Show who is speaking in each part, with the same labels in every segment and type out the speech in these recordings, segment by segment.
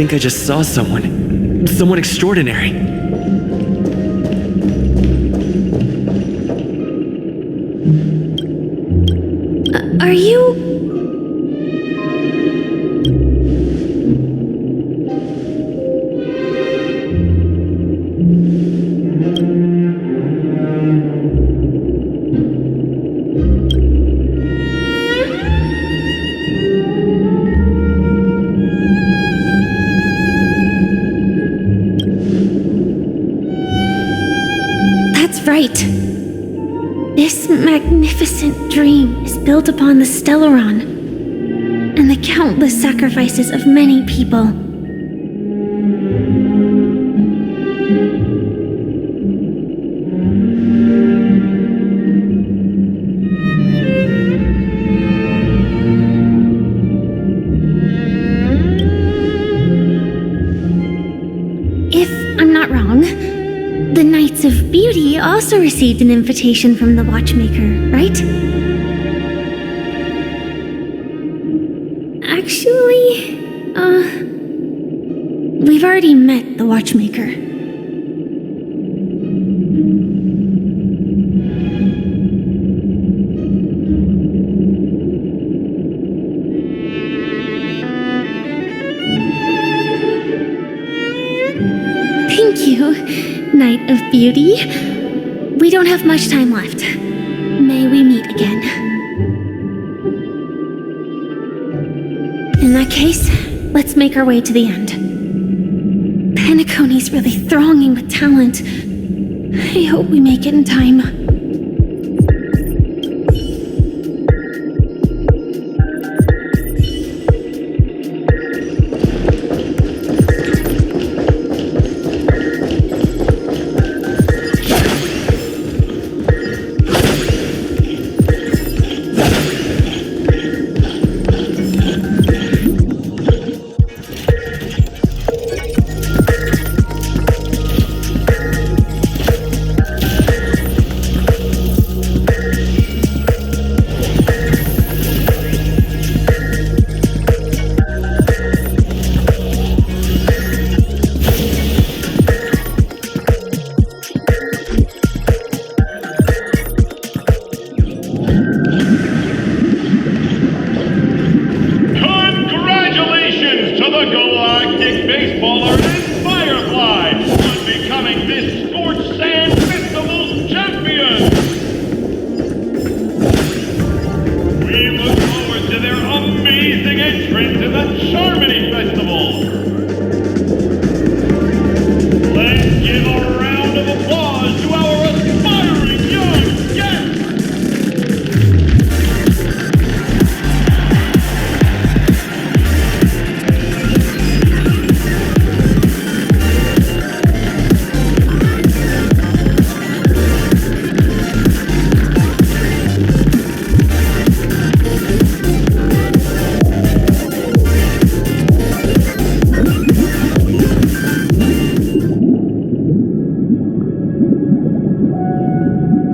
Speaker 1: think I just saw someone. Someone extraordinary.
Speaker 2: Are you... That's right. This magnificent dream is built upon the Stellaron and the countless sacrifices of many people. If I'm not wrong, the Knights of Beauty also received an invitation from the Watchmaker, right? Actually, we've already met the Watchmaker. Thank you, Knight of Beauty. We don't have much time left. May we meet again. In that case, let's make our way to the end. Penacony's really thronging with talent. I hope we make it in time.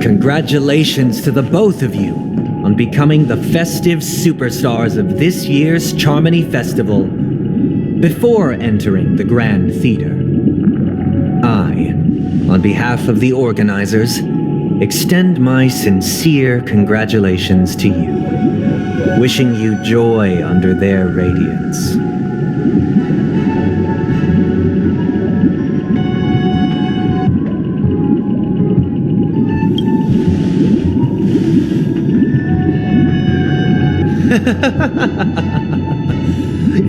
Speaker 3: Congratulations to the both of you on becoming the festive superstars of this year's Charmony Festival. Before entering the Grand Theater, I, on behalf of the organizers, extend my sincere congratulations to you, wishing you joy under their radiance.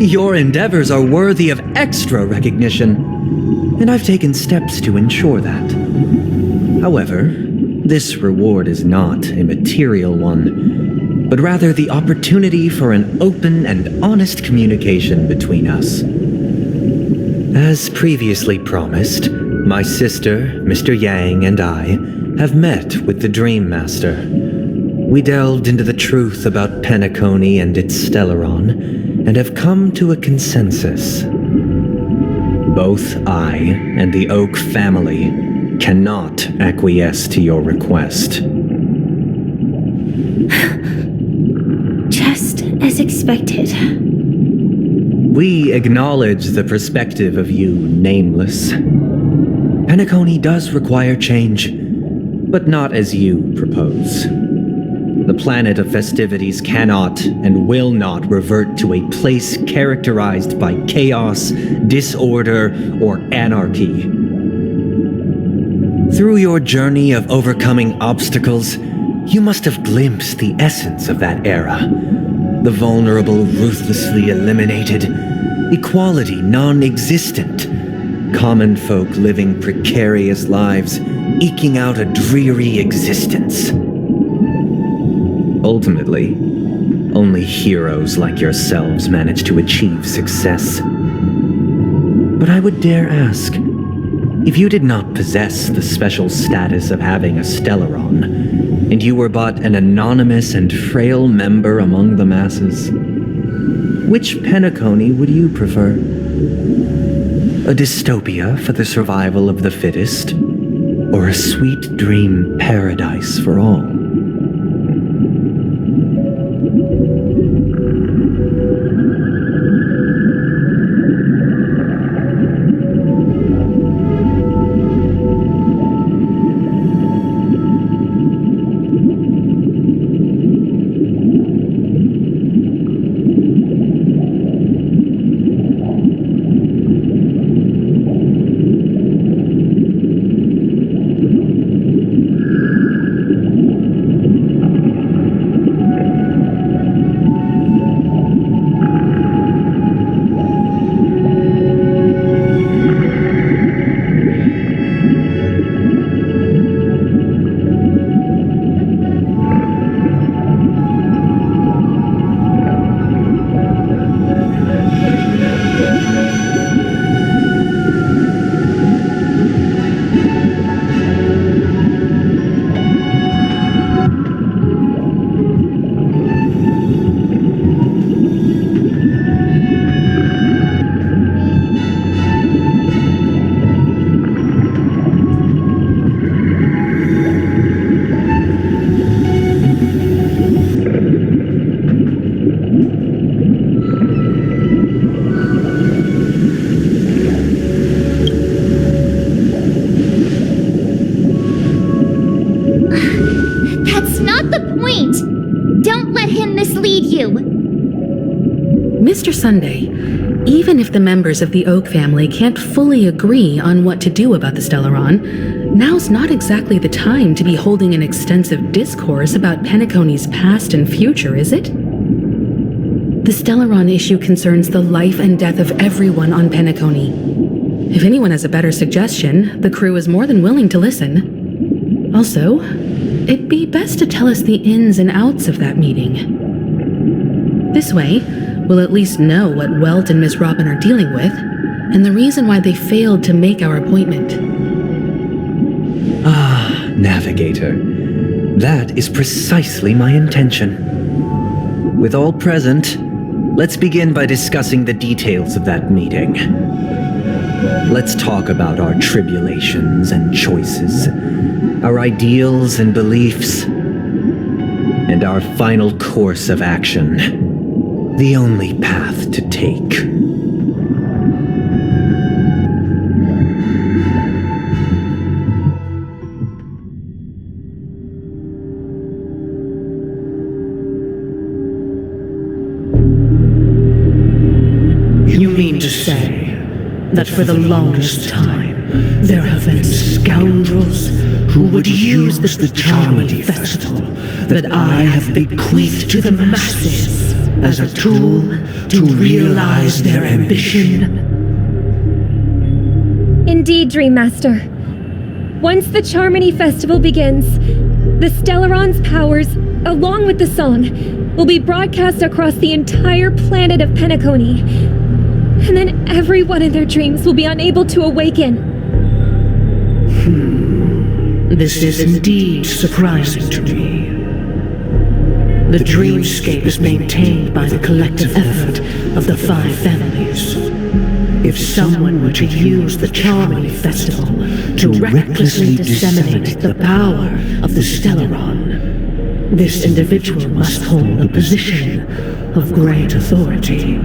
Speaker 3: Your endeavors are worthy of extra recognition, and I've taken steps to ensure that. However, this reward is not a material one, but rather the opportunity for an open and honest communication between us. As previously promised, my sister, Mr. Yang, and I have met with the Dream Master. We delved into the truth about Penacony and its Stellaron, and have come to a consensus. Both I and the Oak family cannot acquiesce to your request.
Speaker 2: Just as expected.
Speaker 3: We acknowledge the perspective of you, Nameless. Penacony does require change, but not as you propose. The planet of festivities cannot and will not revert to a place characterized by chaos, disorder, or anarchy. Through your journey of overcoming obstacles, you must have glimpsed the essence of that era. The vulnerable ruthlessly eliminated, equality non-existent, common folk living precarious lives, eking out a dreary existence. Ultimately, only heroes like yourselves manage to achieve success. But I would dare ask, if you did not possess the special status of having a Stellaron, and you were but an anonymous and frail member among the masses, which Penacony would you prefer? A dystopia for the survival of the fittest, or a sweet dream paradise for all?
Speaker 4: Mr. Sunday, even if the members of the Oak family can't fully agree on what to do about the Stellaron, now's not exactly the time to be holding an extensive discourse about Penacony's past and future, is it? The Stellaron issue concerns the life and death of everyone on Penacony. If anyone has a better suggestion, the crew is more than willing to listen. Also, it'd be best to tell us the ins and outs of that meeting. This way, we'll at least know what Welt and Miss Robin are dealing with, and the reason why they failed to make our appointment.
Speaker 3: Ah, Navigator. That is precisely my intention. With all present, let's begin by discussing the details of that meeting. Let's talk about our tribulations and choices, our ideals and beliefs, and our final course of action. The only path to take.
Speaker 5: You mean to say that for the longest time, there have been scoundrels who would use the Charmony Festival that I have bequeathed to the masses as a tool to realize their ambition?
Speaker 6: Indeed, Dream Master. Once the Charmony Festival begins, the Stellaron's powers, along with the song, will be broadcast across the entire planet of Penacony. And then everyone in their dreams will be unable to awaken.
Speaker 5: This is indeed surprising to me. The dreamscape is maintained by the collective effort of the 5 families. If someone were to use the Charmony Festival to recklessly disseminate the power of the Stellaron, this individual must hold a position of great authority.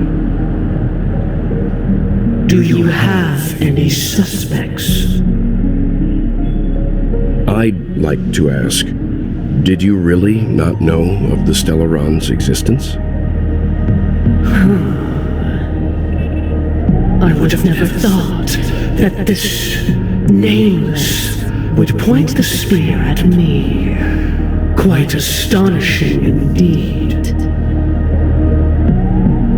Speaker 5: Do you have any suspects?
Speaker 7: I'd like to ask, did you really not know of the Stellaron's existence?
Speaker 5: I would have never thought that this nameless would point the spear at me. Quite astonishing indeed.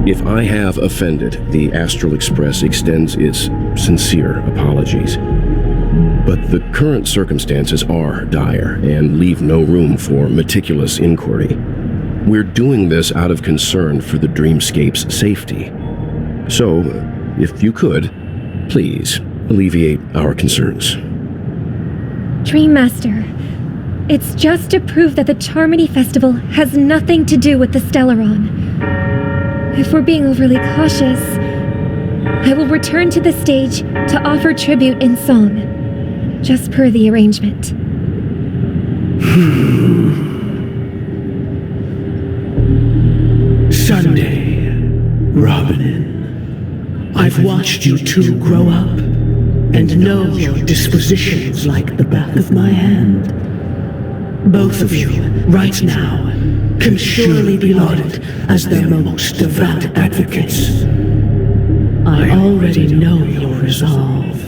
Speaker 7: If I have offended, the Astral Express extends its sincere apologies. But the current circumstances are dire and leave no room for meticulous inquiry. We're doing this out of concern for the Dreamscape's safety. So, if you could, please alleviate our concerns.
Speaker 6: Dream Master, it's just to prove that the Charmony Festival has nothing to do with the Stellaron. If we're being overly cautious, I will return to the stage to offer tribute in song, just per the arrangement.
Speaker 5: Sunday, Robin. I've watched you two grow up and know your dispositions like the back of my hand. Both of you, right now, can surely be lauded as their most devout advocates. I already know your resolve.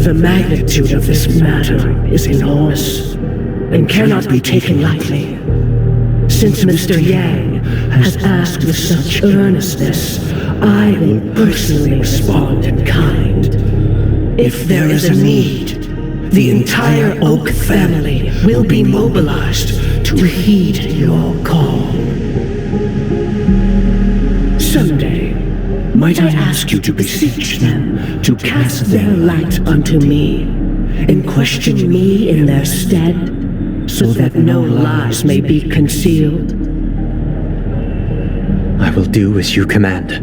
Speaker 5: The magnitude of this matter is enormous and cannot be taken lightly. Since Mr. Yang has asked with such earnestness, I will personally respond in kind. If there is a need, the entire Oak family will be mobilized to heed your call. Someday, might I ask you to beseech them to cast their light unto me and question me in their stead, so that no lies may be concealed?
Speaker 3: I will do as you command.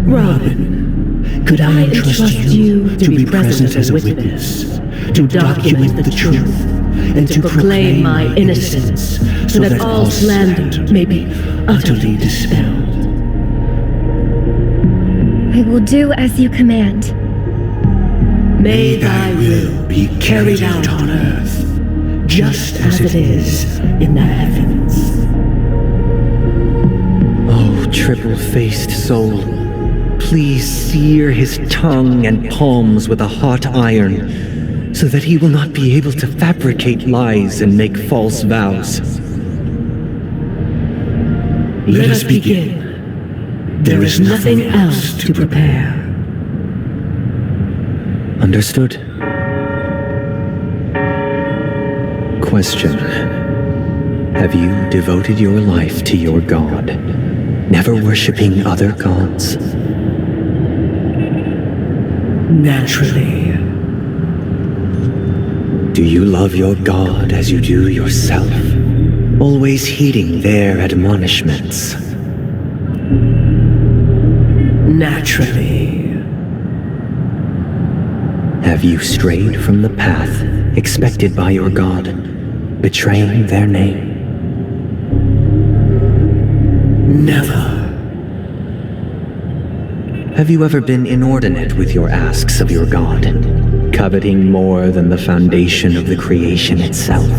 Speaker 5: Robin, could I entrust you to be present as a witness, to document the truth, and to proclaim my innocence, so that all slander may be utterly dispelled?
Speaker 6: I will do as you command.
Speaker 5: May thy will be carried out on earth, just as it is in the heavens.
Speaker 3: Oh, triple-faced soul, please sear his tongue and palms with a hot iron, so that he will not be able to fabricate lies and make false vows.
Speaker 5: Let us begin. There is nothing else to prepare.
Speaker 3: Understood. Question. Have you devoted your life to your god, never worshipping other gods?
Speaker 5: Naturally.
Speaker 3: Do you love your god as you do yourself, always heeding their admonishments?
Speaker 5: Naturally.
Speaker 3: Have you strayed from the path expected by your god, betraying their name?
Speaker 5: Never.
Speaker 3: Have you ever been inordinate with your asks of your god, coveting more than the foundation of the creation itself?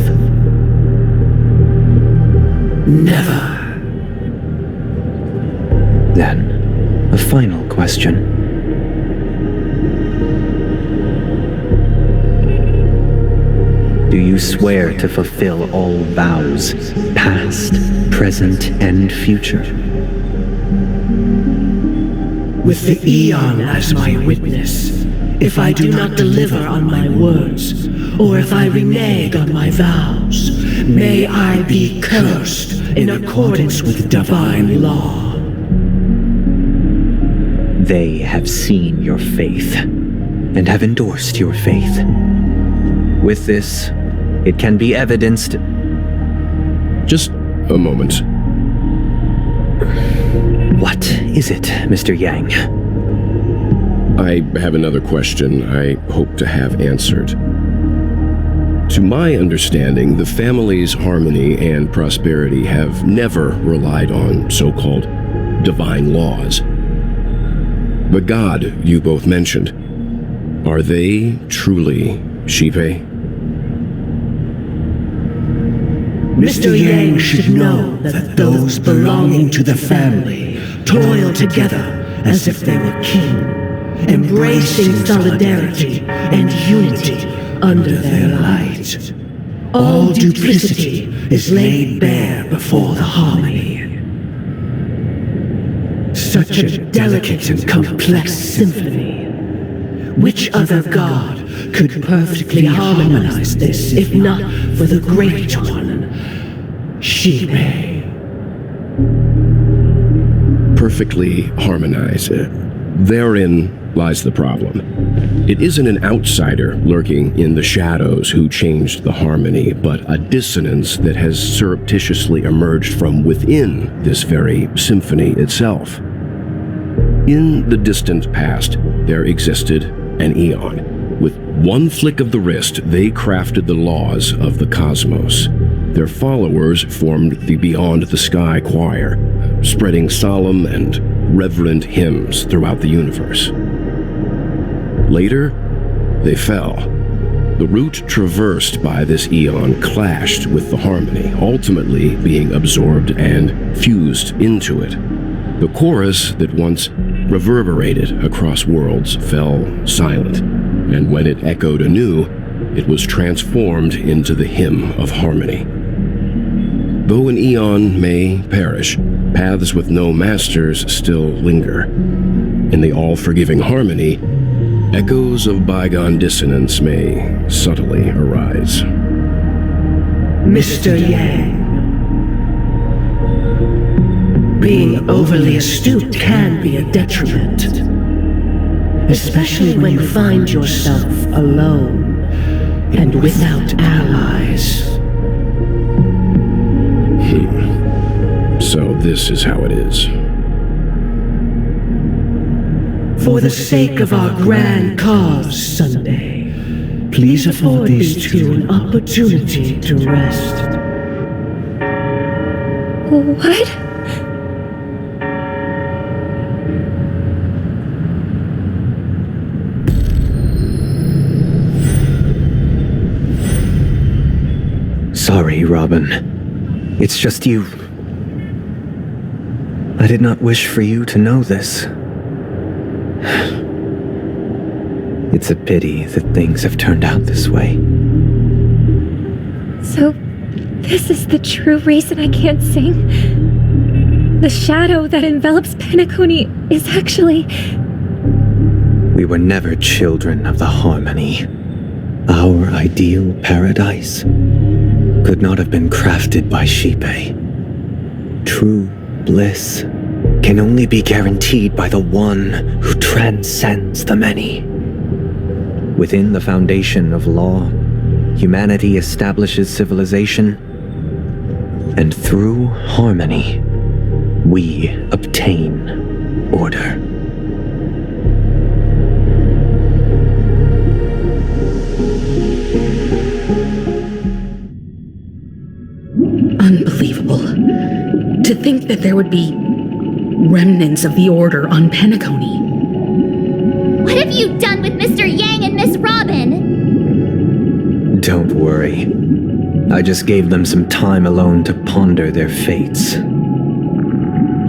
Speaker 5: Never.
Speaker 3: Then, a final question. Do you swear to fulfill all vows, past, present, and future?
Speaker 5: With the Eon as my witness, if I do not deliver on my words, or if I renege on my vows, may I be cursed in accordance with divine law.
Speaker 3: They have seen your faith, and have endorsed your faith. With this, it can be evidenced.
Speaker 7: Just a moment.
Speaker 3: What is it, Mr. Yang?
Speaker 7: I have another question I hope to have answered. To my understanding, the family's harmony and prosperity have never relied on so-called divine laws. The god you both mentioned, are they truly Shipe?
Speaker 5: Mr. Yang should know that those belonging to the family toil together as if they were kin, embracing solidarity and unity under their light. All duplicity is laid bare before the harmony. Such a delicate and complex symphony. Which other god could perfectly harmonize this if not for the Great One, Shipe?
Speaker 7: Perfectly harmonize. Therein lies the problem. It isn't an outsider lurking in the shadows who changed the harmony, but a dissonance that has surreptitiously emerged from within this very symphony itself. In the distant past, there existed an Eon. With one flick of the wrist, they crafted the laws of the cosmos. Their followers formed the Beyond the Sky Choir, spreading solemn and reverent hymns throughout the universe. Later, they fell. The route traversed by this Eon clashed with the harmony, ultimately being absorbed and fused into it. The chorus that once reverberated across worlds fell silent, and when it echoed anew, it was transformed into the hymn of harmony. Though an Eon may perish, paths with no masters still linger. In the all-forgiving harmony, echoes of bygone dissonance may subtly arise.
Speaker 5: Mr. Yang. Being overly astute can be a detriment, especially when you find yourself alone and without allies.
Speaker 7: So this is how it is.
Speaker 5: For the sake of our grand cause, Sunday, please afford these two an opportunity to rest.
Speaker 6: What?
Speaker 3: Sorry, Robin. It's just you. I did not wish for you to know this. It's a pity that things have turned out this way.
Speaker 6: So, this is the true reason I can't sing? The shadow that envelops Penacony is actually...
Speaker 3: We were never children of the harmony. Our ideal paradise could not have been crafted by Shipe. True bliss can only be guaranteed by the one who transcends the many. Within the foundation of law, humanity establishes civilization, and through harmony, we obtain order.
Speaker 4: Unbelievable. To think that there would be remnants of the Order on Penacony.
Speaker 2: What have you done with Mr. Yang and Miss Robin?
Speaker 3: Don't worry. I just gave them some time alone to ponder their fates.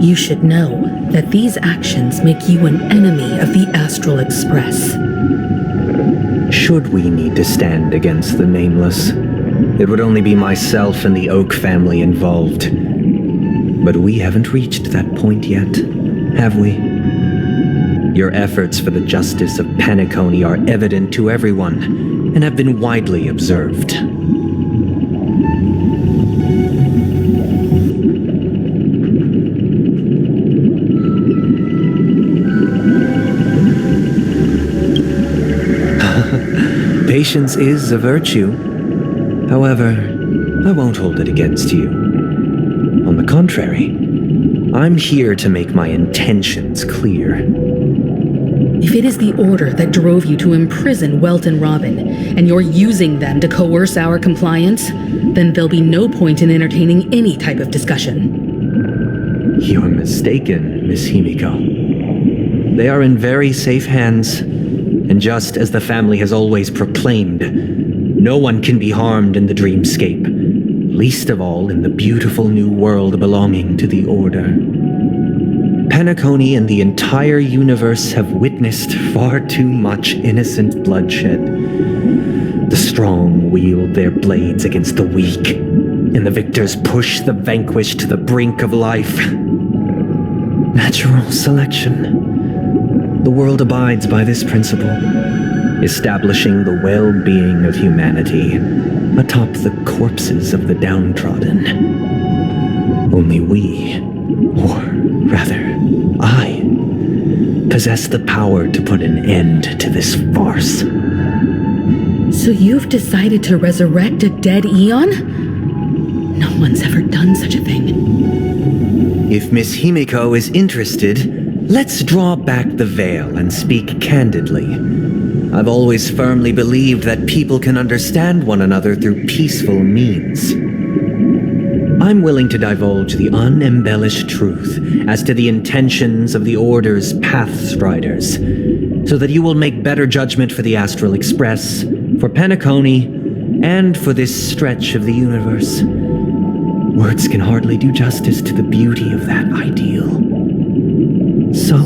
Speaker 4: You should know that these actions make you an enemy of the Astral Express.
Speaker 3: Should we need to stand against the Nameless, it would only be myself and the Oak family involved. But we haven't reached that point yet, have we? Your efforts for the justice of Penacony are evident to everyone, and have been widely observed. Patience is a virtue. However, I won't hold it against you. On the contrary, I'm here to make my intentions clear.
Speaker 4: If it is the Order that drove you to imprison Welt and Robin, and you're using them to coerce our compliance, then there'll be no point in entertaining any type of discussion.
Speaker 3: You're mistaken. Miss Himiko. They are in very safe hands, and just as the family has always proclaimed, no one can be harmed in the dreamscape, least of all in the beautiful new world belonging to the Order. Penacony and the entire universe have witnessed far too much innocent bloodshed. The strong wield their blades against the weak, and the victors push the vanquished to the brink of life. Natural selection. The world abides by this principle, establishing the well-being of humanity atop the corpses of the downtrodden. Only we, or rather, I, possess the power to put an end to this farce.
Speaker 4: So you've decided to resurrect a dead Eon? No one's ever done such a thing.
Speaker 3: If Miss Himiko is interested, let's draw back the veil and speak candidly. I've always firmly believed that people can understand one another through peaceful means. I'm willing to divulge the unembellished truth as to the intentions of the Order's Pathstriders, so that you will make better judgment for the Astral Express, for Penacony, and for this stretch of the universe. Words can hardly do justice to the beauty of that ideal. So,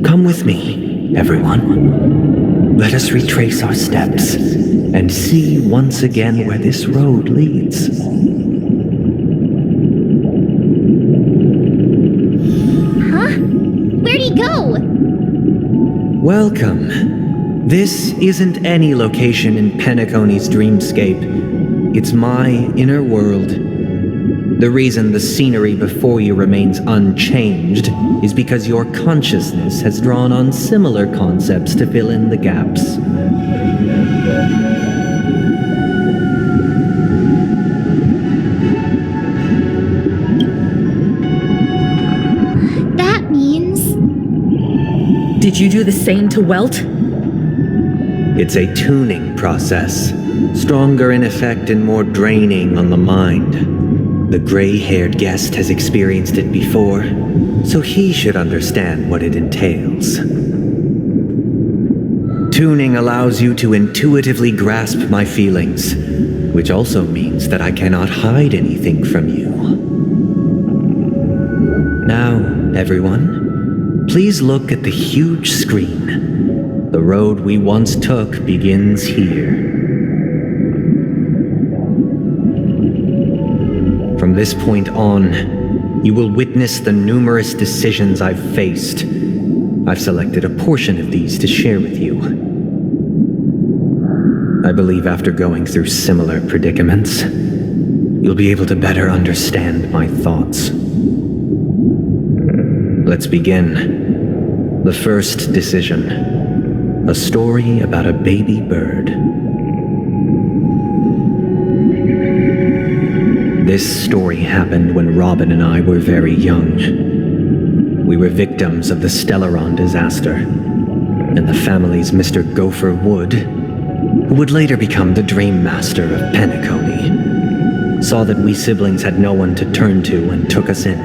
Speaker 3: come with me, everyone. Let us retrace our steps and see once again where this road leads.
Speaker 2: Where'd he go?
Speaker 3: Welcome. This isn't any location in Penacony's dreamscape. It's my inner world. The reason the scenery before you remains unchanged is because your consciousness has drawn on similar concepts to fill in the gaps.
Speaker 2: That means...
Speaker 4: Did you do the same to Welt?
Speaker 3: It's a tuning process, stronger in effect and more draining on the mind. The gray-haired guest has experienced it before, so he should understand what it entails. Tuning allows you to intuitively grasp my feelings, which also means that I cannot hide anything from you. Now, everyone, please look at the huge screen. The road we once took begins here. From this point on, you will witness the numerous decisions I've faced. I've selected a portion of these to share with you. I believe after going through similar predicaments, you'll be able to better understand my thoughts. Let's begin. The first decision. A story about a baby bird. This story happened when Robin and I were very young. We were victims of the Stellaron disaster, and the family's Mr. Gopher Wood, who would later become the Dream Master of Penacony, saw that we siblings had no one to turn to and took us in.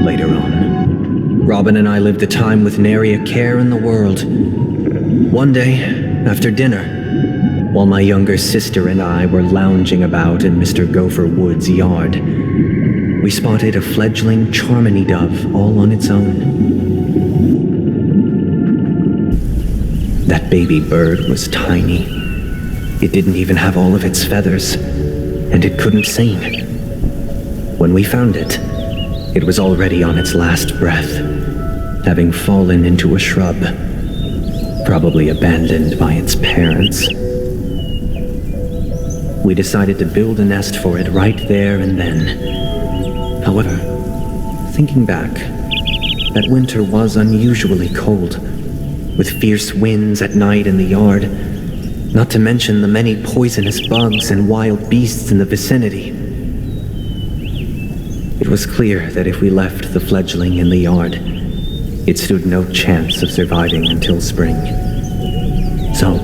Speaker 3: Later on, Robin and I lived a time with nary a care in the world. One day, after dinner, while my younger sister and I were lounging about in Mr. Gopher Wood's yard, we spotted a fledgling Charmony dove all on its own. That baby bird was tiny. It didn't even have all of its feathers, and it couldn't sing. When we found it, it was already on its last breath, having fallen into a shrub, probably abandoned by its parents. We decided to build a nest for it right there and then. However, thinking back, that winter was unusually cold, with fierce winds at night in the yard, not to mention the many poisonous bugs and wild beasts in the vicinity. It was clear that if we left the fledgling in the yard, it stood no chance of surviving until spring. So,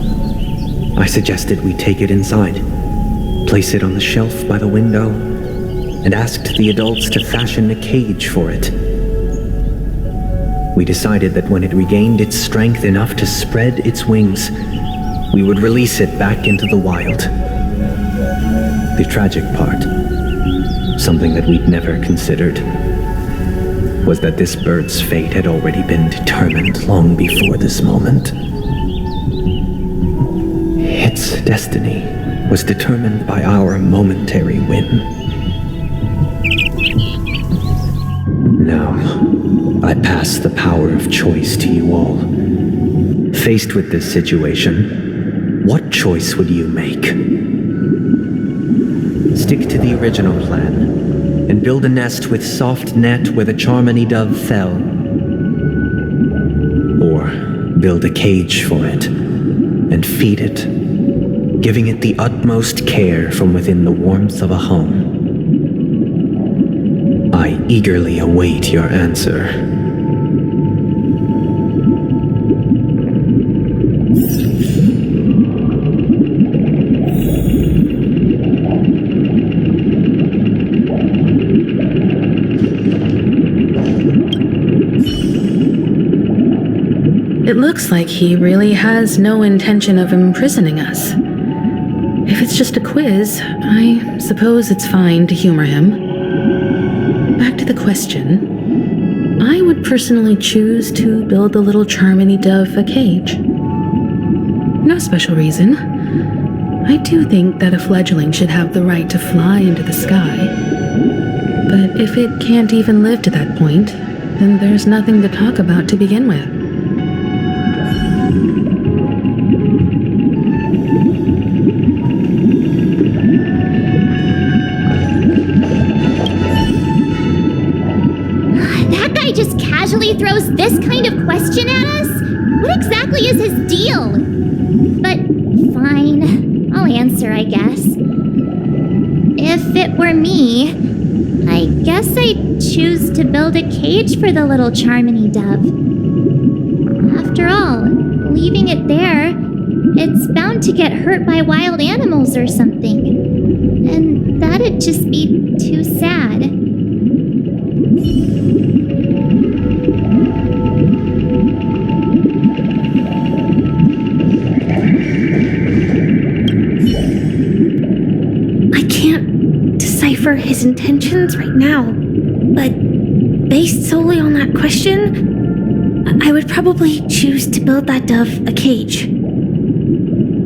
Speaker 3: I suggested we take it inside, place it on the shelf by the window, and asked the adults to fashion a cage for it. We decided that when it regained its strength enough to spread its wings, we would release it back into the wild. The tragic part, something that we'd never considered, was that this bird's fate had already been determined long before this moment. Its destiny was determined by our momentary whim. Now, I pass the power of choice to you all. Faced with this situation, what choice would you make? Stick to the original plan and build a nest with soft net where the Charmony dove fell. Or build a cage for it and feed it, giving it the utmost care from within the warmth of a home. I eagerly await your answer.
Speaker 4: It looks like he really has no intention of imprisoning us. If it's just a quiz, I suppose it's fine to humor him. Back to the question. I would personally choose to build the little Charmony dove a cage. No special reason. I do think that a fledgling should have the right to fly into the sky. But if it can't even live to that point, then there's nothing to talk about to begin with.
Speaker 8: Just casually throws this kind of question at us? What exactly is his deal? But fine, I'll answer, I guess. If it were me, I guess I'd choose to build a cage for the little Charmony dove. After all, leaving it there, it's bound to get hurt by wild animals or something. And that'd just be too sad.
Speaker 2: For his intentions right now, but based solely on that question, I would probably choose to build that dove a cage.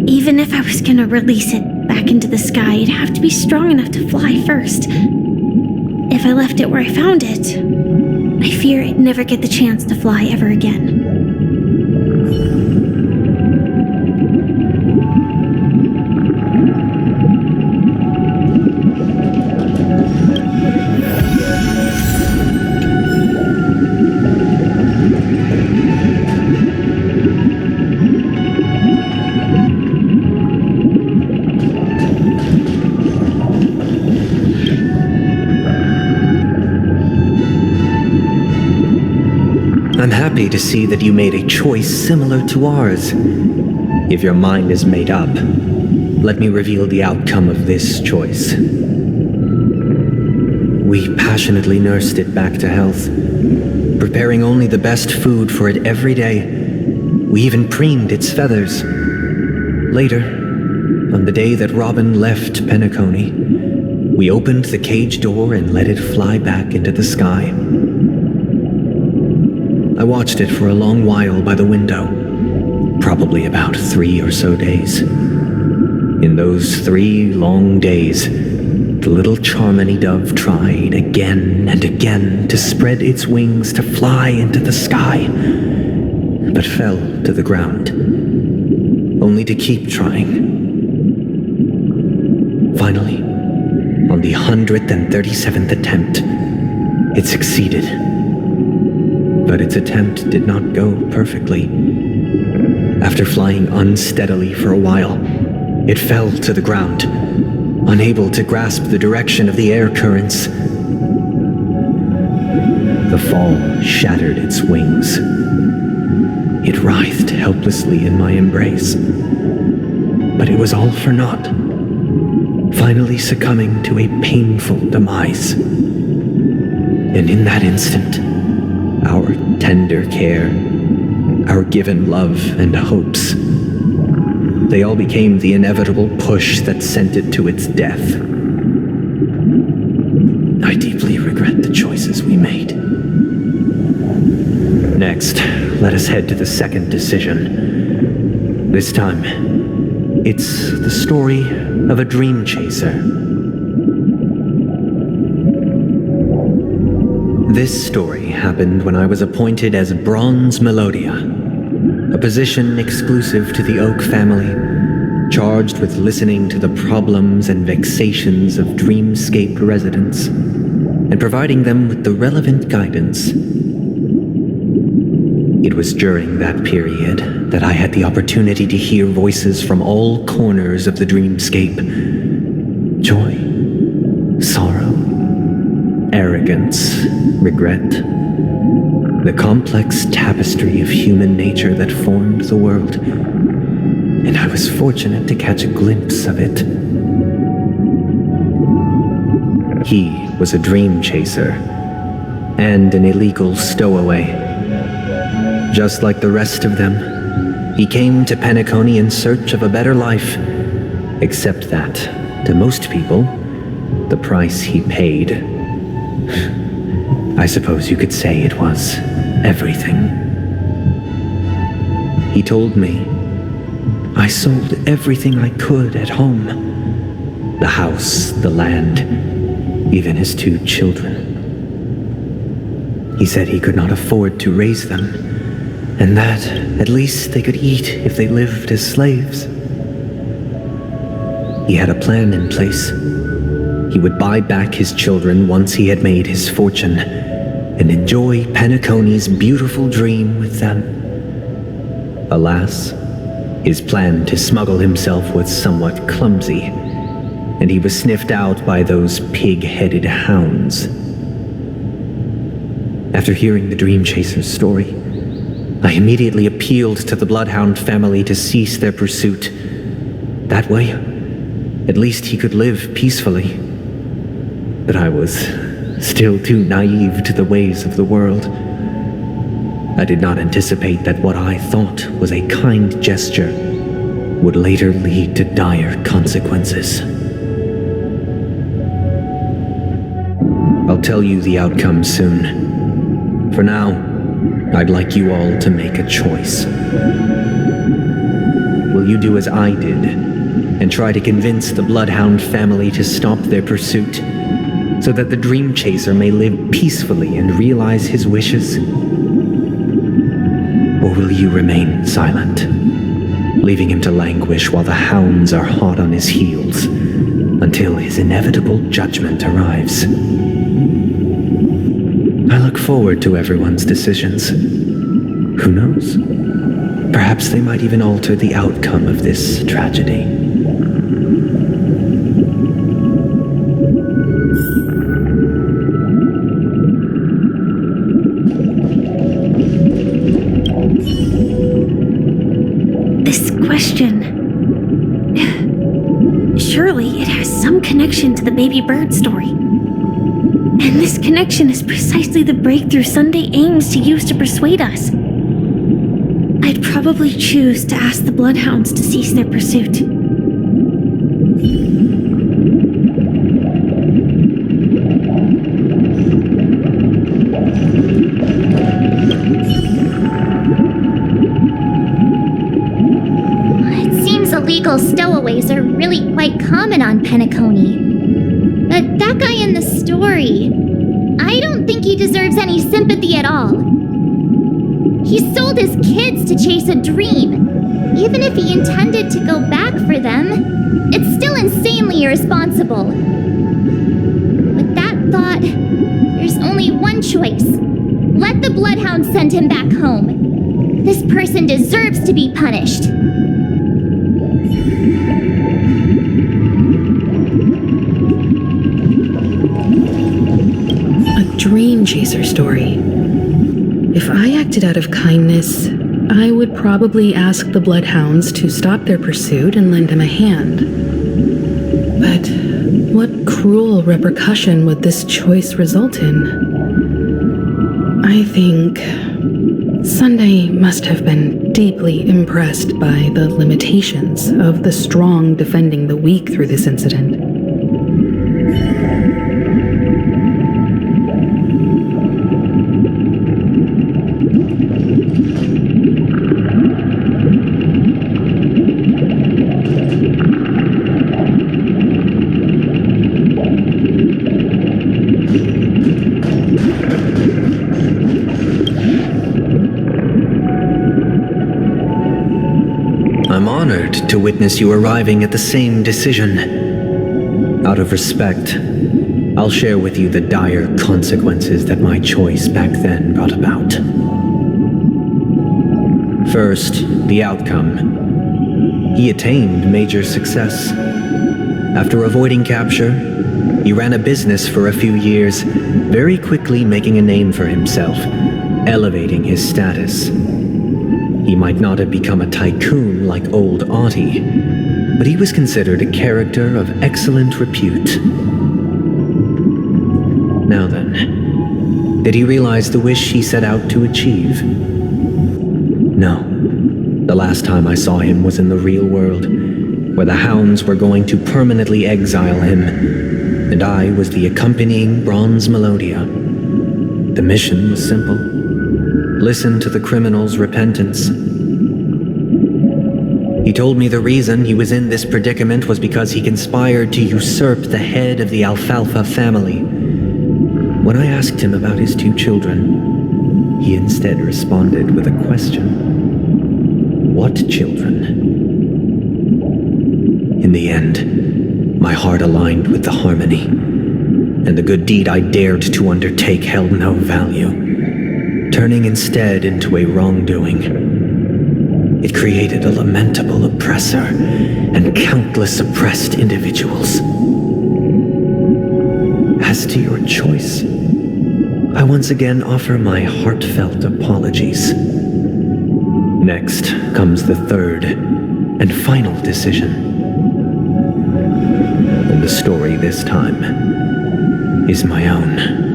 Speaker 2: Even if I was gonna release it back into the sky, it'd have to be strong enough to fly first. If I left it where I found it, I fear it'd never get the chance to fly ever again.
Speaker 3: I'm happy to see that you made a choice similar to ours. If your mind is made up, let me reveal the outcome of this choice. We passionately nursed it back to health, preparing only the best food for it every day. We even preened its feathers. Later, on the day that Robin left Penacony, we opened the cage door and let it fly back into the sky. I watched it for a long while by the window, probably about 3 or so days. In those 3 long days, the little Charmony dove tried again and again to spread its wings to fly into the sky, but fell to the ground, only to keep trying. Finally, on the 137th attempt, it succeeded. But its attempt did not go perfectly. After flying unsteadily for a while, it fell to the ground, unable to grasp the direction of the air currents. The fall shattered its wings. It writhed helplessly in my embrace. But it was all for naught. finally succumbing to a painful demise. And in that instant, our tender care, our given love and hopes, they all became the inevitable push that sent it to its death. I deeply regret the choices we made. Next, let us head to the second decision. This time, it's the story of a dream chaser. This story happened when I was appointed as Bronze Melodia, a position exclusive to the Oak family, charged with listening to the problems and vexations of dreamscape residents and providing them with the relevant guidance. It was during that period that I had the opportunity to hear voices from all corners of the dreamscape. Joy, sorrow, arrogance, regret. The complex tapestry of human nature that formed the world. And I was fortunate to catch a glimpse of it. He was a dream chaser and an illegal stowaway. Just like the rest of them, he came to Penacony in search of a better life, except that, to most people, the price he paid, I suppose you could say it was everything. He told me, I sold everything I could at home. The house, the land, even his 2 children. He said he could not afford to raise them, and that at least they could eat if they lived as slaves. He had a plan in place. He would buy back his children once he had made his fortune, and enjoy Penacony's beautiful dream with them. Alas, his plan to smuggle himself was somewhat clumsy, and he was sniffed out by those pig-headed hounds. After hearing the Dream Chaser's story, I immediately appealed to the Bloodhound family to cease their pursuit. That way, at least he could live peacefully. But I was still too naive to the ways of the world. I did not anticipate that what I thought was a kind gesture would later lead to dire consequences. I'll tell you the outcome soon. For now, I'd like you all to make a choice. Will you do as I did and try to convince the Bloodhound family to stop their pursuit so that the Dream Chaser may live peacefully and realize his wishes? Or will you remain silent, leaving him to languish while the hounds are hot on his heels until his inevitable judgment arrives? I look forward to everyone's decisions. Who knows? Perhaps they might even alter the outcome of this tragedy.
Speaker 2: This question... Surely it has some connection to the baby bird story. And this connection is precisely the breakthrough Sunday aims to use to persuade us. I'd probably choose to ask the Bloodhounds to cease their pursuit.
Speaker 8: It seems illegal stowaways are really quite common on Penacony. But that guy in the story, I don't think he deserves any sympathy at all. He sold his kids to chase a dream. Even if he intended to go back for them, it's still insanely irresponsible. With that thought, there's only one choice. Let the Bloodhounds send him back home. This person deserves to be punished.
Speaker 4: Dream Chaser story. If I acted out of kindness, I would probably ask the Bloodhounds to stop their pursuit and lend him a hand. But What cruel repercussion would this choice result in? I think Sunday must have been deeply impressed by the limitations of the strong defending the weak through this incident.
Speaker 3: I'm honored to witness you arriving at the same decision. Out of respect, I'll share with you the dire consequences that my choice back then brought about. First, the outcome. He attained major success. After avoiding capture, he ran a business for a few years, very quickly making a name for himself, elevating his status. He might not have become a tycoon like old Audie, but he was considered a character of excellent repute. Now then, did he realize the wish he set out to achieve? No. The last time I saw him was in the real world, where the hounds were going to permanently exile him, and I was the accompanying bronze Melodia. The mission was simple. Listen to the criminal's repentance. He told me the reason he was in this predicament was because he conspired to usurp the head of the Alfalfa family. When I asked him about his 2 children, he instead responded with a question. What children? In the end, my heart aligned with the harmony, and the good deed I dared to undertake held no value, turning instead into a wrongdoing. It created a lamentable oppressor and countless oppressed individuals. As to your choice, I once again offer my heartfelt apologies. Next comes the third and final decision. And the story this time is my own.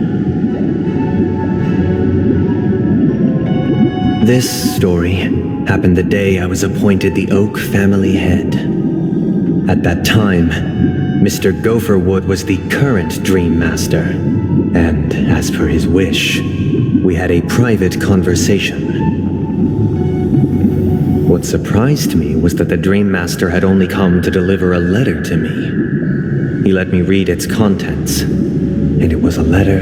Speaker 3: This story happened the day I was appointed the Oak family head. At that time, Mr. Gopherwood was the current Dream Master, and as per his wish, we had a private conversation. What surprised me was that the Dream Master had only come to deliver a letter to me. He let me read its contents, and it was a letter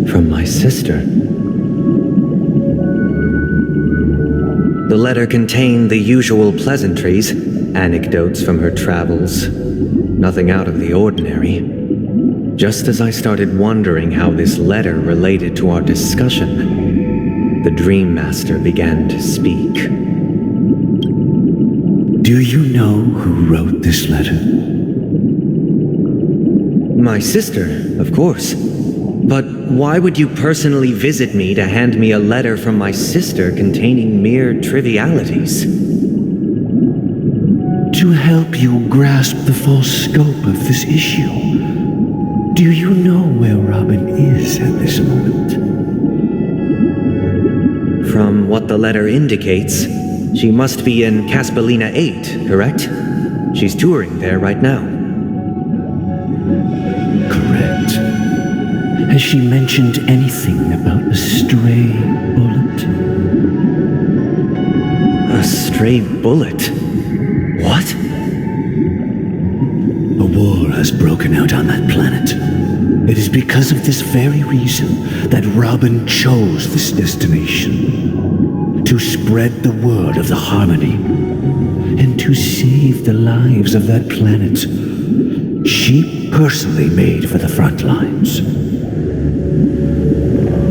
Speaker 3: from my sister. The letter contained the usual pleasantries, anecdotes from her travels, nothing out of the ordinary. Just as I started wondering how this letter related to our discussion, the Dream Master began to speak.
Speaker 9: Do you know who wrote this letter?
Speaker 3: My sister, of course. But why would you personally visit me to hand me a letter from my sister containing mere trivialities?
Speaker 9: To help you grasp the full scope of this issue. Do you know where Robin is at this moment?
Speaker 3: From what the letter indicates, she must be in Caspelina 8, correct? She's touring there right now.
Speaker 9: Correct. Has she mentioned anything about a stray bullet?
Speaker 3: A stray bullet? What?
Speaker 9: A war has broken out on that planet. It is because of this very reason that Robin chose this destination. To spread the word of the harmony. And to save the lives of that planet. She personally made for the front lines.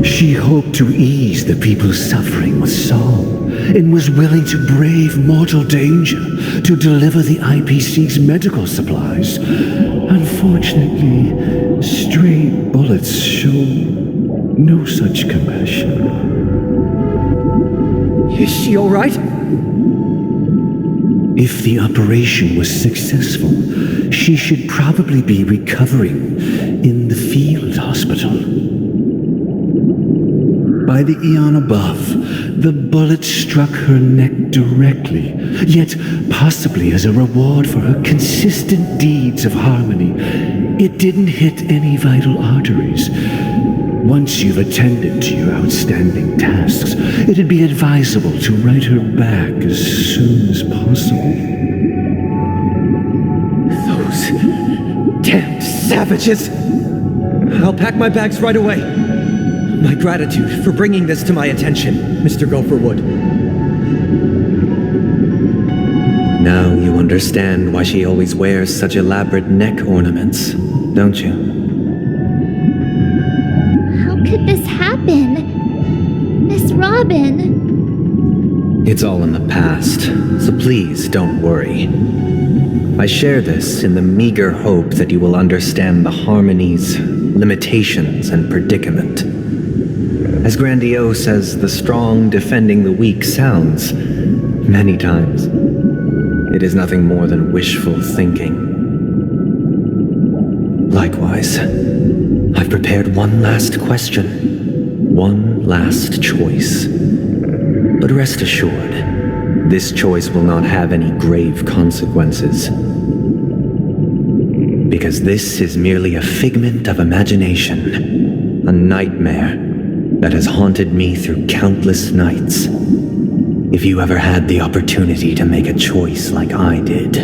Speaker 9: She hoped to ease the people's suffering with song, and was willing to brave mortal danger to deliver the IPC's medical supplies. Unfortunately, stray bullets show no such compassion.
Speaker 3: Is she all right?
Speaker 9: If the operation was successful, she should probably be recovering in the field hospital. By the eon above, the bullet struck her neck directly, yet possibly as a reward for her consistent deeds of harmony, it didn't hit any vital arteries. Once you've attended to your outstanding tasks, it'd be advisable to write her back as soon as possible.
Speaker 3: Those damned savages! I'll pack my bags right away. My gratitude for bringing this to my attention, Mr. Gopherwood. Now you understand why she always wears such elaborate neck ornaments, don't you?
Speaker 8: How could this happen? Miss Robin.
Speaker 3: It's all in the past, so please don't worry. I share this in the meager hope that you will understand the harmony's limitations and predicament. As grandiose as the strong defending the weak sounds, many times, it is nothing more than wishful thinking. Likewise, I've prepared one last question, one last choice. But rest assured, this choice will not have any grave consequences. Because this is merely a figment of imagination, a nightmare that has haunted me through countless nights. If you ever had the opportunity to make a choice like I did,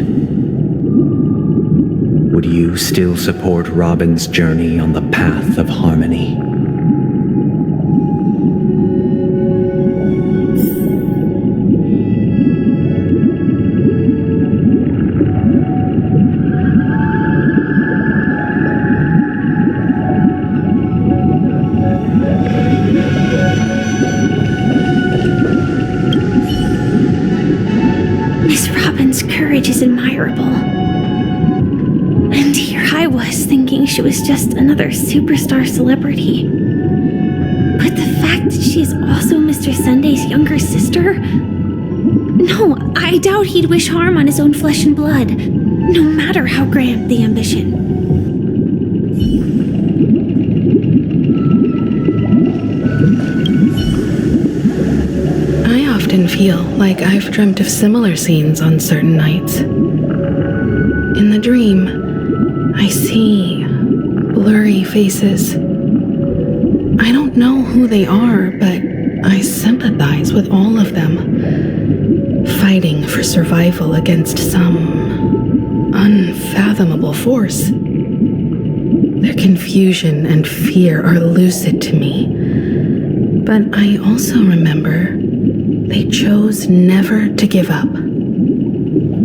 Speaker 3: would you still support Robin's journey on the path of harmony?
Speaker 2: Miss Robin's courage is admirable. And here I was thinking she was just another superstar celebrity. But the fact that she is also Mr. Sunday's younger sister? No, I doubt he'd wish harm on his own flesh and blood, no matter how grand the ambition.
Speaker 4: I often feel like I've dreamt of similar scenes on certain nights. In the dream, I see blurry faces. I don't know who they are, but I sympathize with all of them, fighting for survival against some unfathomable force. Their confusion and fear are lucid to me, but I also remember they chose never to give up.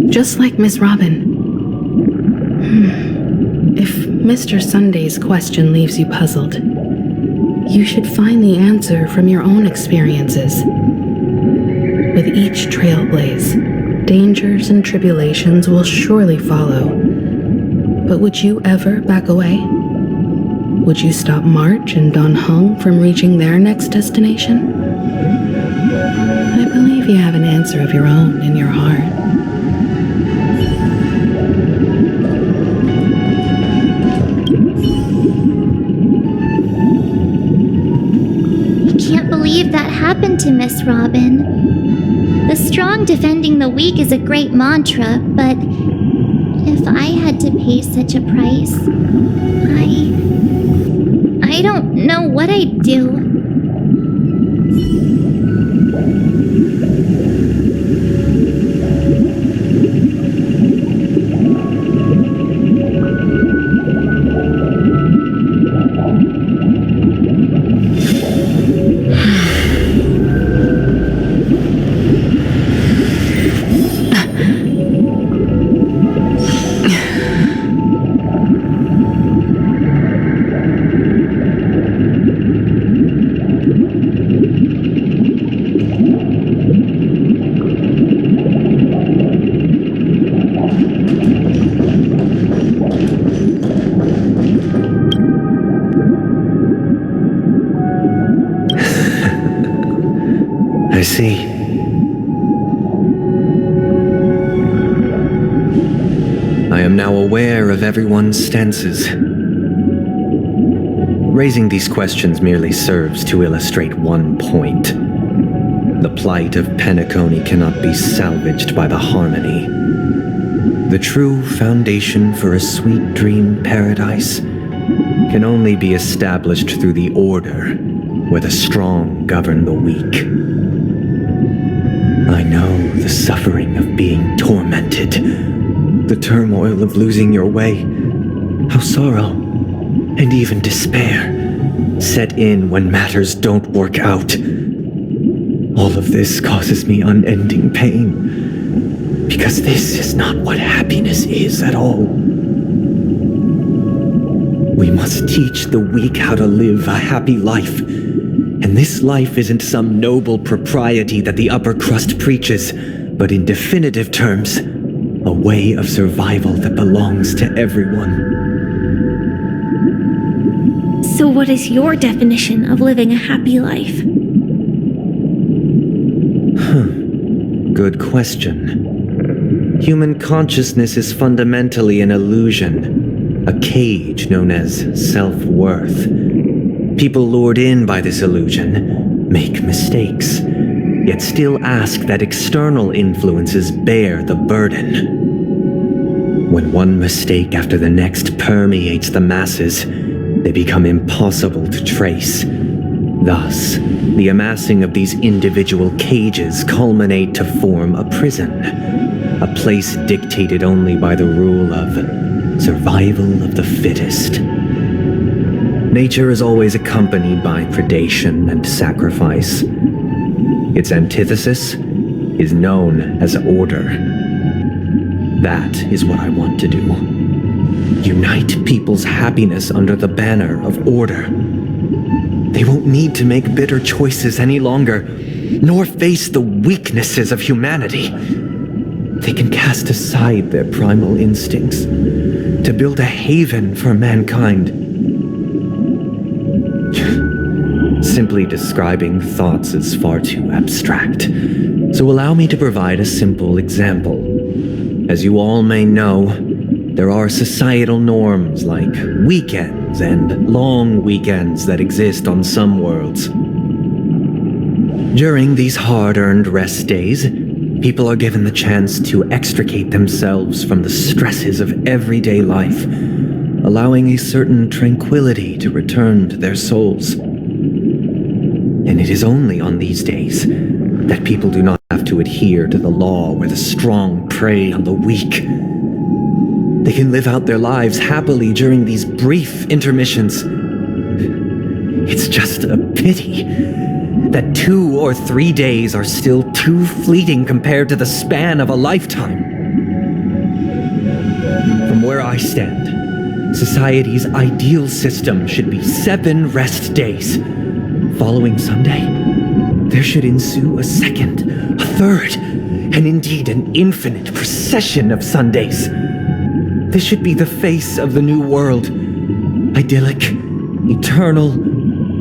Speaker 4: Just like Miss Robin. If Mr. Sunday's question leaves you puzzled, you should find the answer from your own experiences. With each trailblaze, dangers and tribulations will surely follow. But would you ever back away? Would you stop March and Don Hung from reaching their next destination? I believe you have an answer of your own in your heart.
Speaker 8: I can't believe that happened to Miss Robin. The strong defending the weak is a great mantra, but if I had to pay such a price, I don't know what I'd do.
Speaker 3: I see. aware of everyone's stances. Raising these questions merely serves to illustrate one point. The plight of Penacony cannot be salvaged by the harmony. The true foundation for a sweet dream paradise can only be established through the order where the strong govern the weak. I know the suffering of being tormented, the turmoil of losing your way, how sorrow and even despair set in when matters don't work out. All of this causes me unending pain, because this is not what happiness is at all. We must teach the weak how to live a happy life. And this life isn't some noble propriety that the upper crust preaches, but in definitive terms, a way of survival that belongs to everyone.
Speaker 2: So what is your definition of living a happy life?
Speaker 3: Good question. Human consciousness is fundamentally an illusion, a cage known as self-worth. People lured in by this illusion make mistakes, yet still ask that external influences bear the burden. When one mistake after the next permeates the masses, they become impossible to trace. Thus, the amassing of these individual cages culminate to form a prison, a place dictated only by the rule of survival of the fittest. Nature is always accompanied by predation and sacrifice. Its antithesis is known as order. That is what I want to do. Unite people's happiness under the banner of order. They won't need to make bitter choices any longer, nor face the weaknesses of humanity. They can cast aside their primal instincts to build a haven for mankind. Simply describing thoughts is far too abstract, so allow me to provide a simple example. As you all may know, there are societal norms like weekends and long weekends that exist on some worlds. During these hard-earned rest days, people are given the chance to extricate themselves from the stresses of everyday life, allowing a certain tranquility to return to their souls. And it is only on these days that people do not have to adhere to the law where the strong prey on the weak. They can live out their lives happily during these brief intermissions. It's just a pity that 2 or 3 days are still too fleeting compared to the span of a lifetime. From where I stand, society's ideal system should be 7 rest days. Following Sunday, there should ensue a second, a third, and indeed an infinite procession of Sundays. This should be the face of the new world. Idyllic, eternal,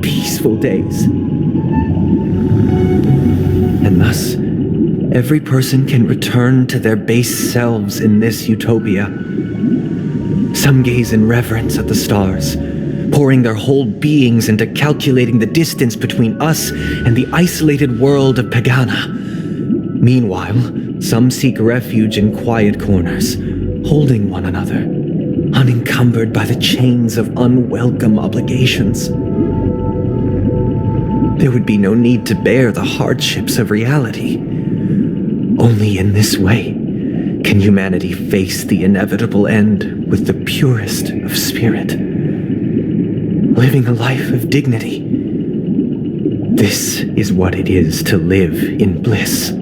Speaker 3: peaceful days. And thus, every person can return to their base selves in this utopia. Some gaze in reverence at the stars, pouring their whole beings into calculating the distance between us and the isolated world of Pagana. Meanwhile, some seek refuge in quiet corners, holding one another, unencumbered by the chains of unwelcome obligations. There would be no need to bear the hardships of reality. Only in this way can humanity face the inevitable end with the purest of spirit, living a life of dignity. This is what it is to live in bliss.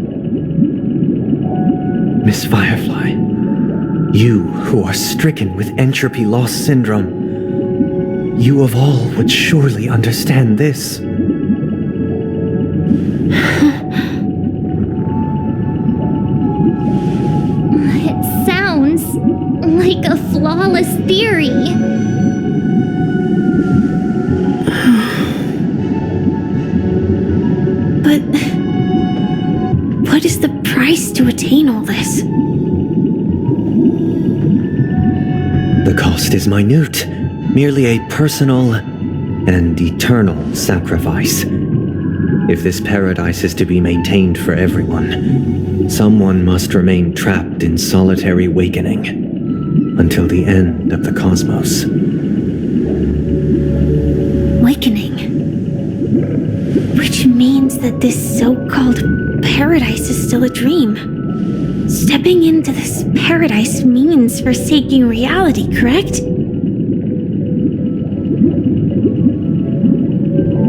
Speaker 3: Miss Firefly, you who are stricken with entropy loss syndrome, you of all would surely understand this.
Speaker 8: It sounds like a flawless theory.
Speaker 2: But what is the price to attain all this?
Speaker 3: cost is minute, merely a personal and eternal sacrifice. If this paradise is to be maintained for everyone, someone must remain trapped in solitary awakening until the end of the cosmos.
Speaker 2: Awakening. Which means that this so-called paradise is still a dream. Stepping into this paradise means forsaking reality, correct?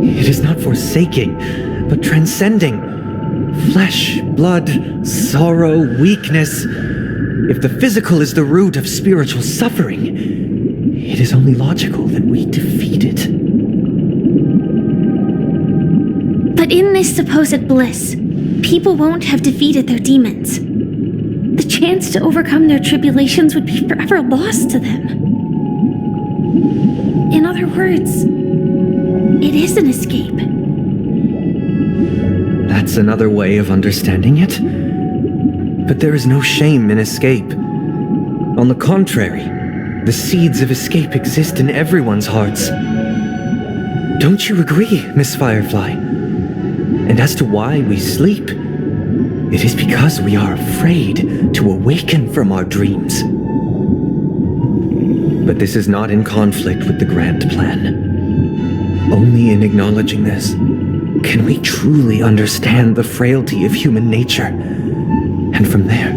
Speaker 3: It is not forsaking, but transcending. Flesh, blood, sorrow, weakness. If the physical is the root of spiritual suffering, it is only logical that we defeat it.
Speaker 2: But in this supposed bliss, people won't have defeated their demons. The chance to overcome their tribulations would be forever lost to them. In other words, it is an escape.
Speaker 3: That's another way of understanding it. But there is no shame in escape. On the contrary, the seeds of escape exist in everyone's hearts. Don't you agree, Miss Firefly? And as to why we sleep, it is because we are afraid to awaken from our dreams. But this is not in conflict with the grand plan. Only in acknowledging this can we truly understand the frailty of human nature, and from there,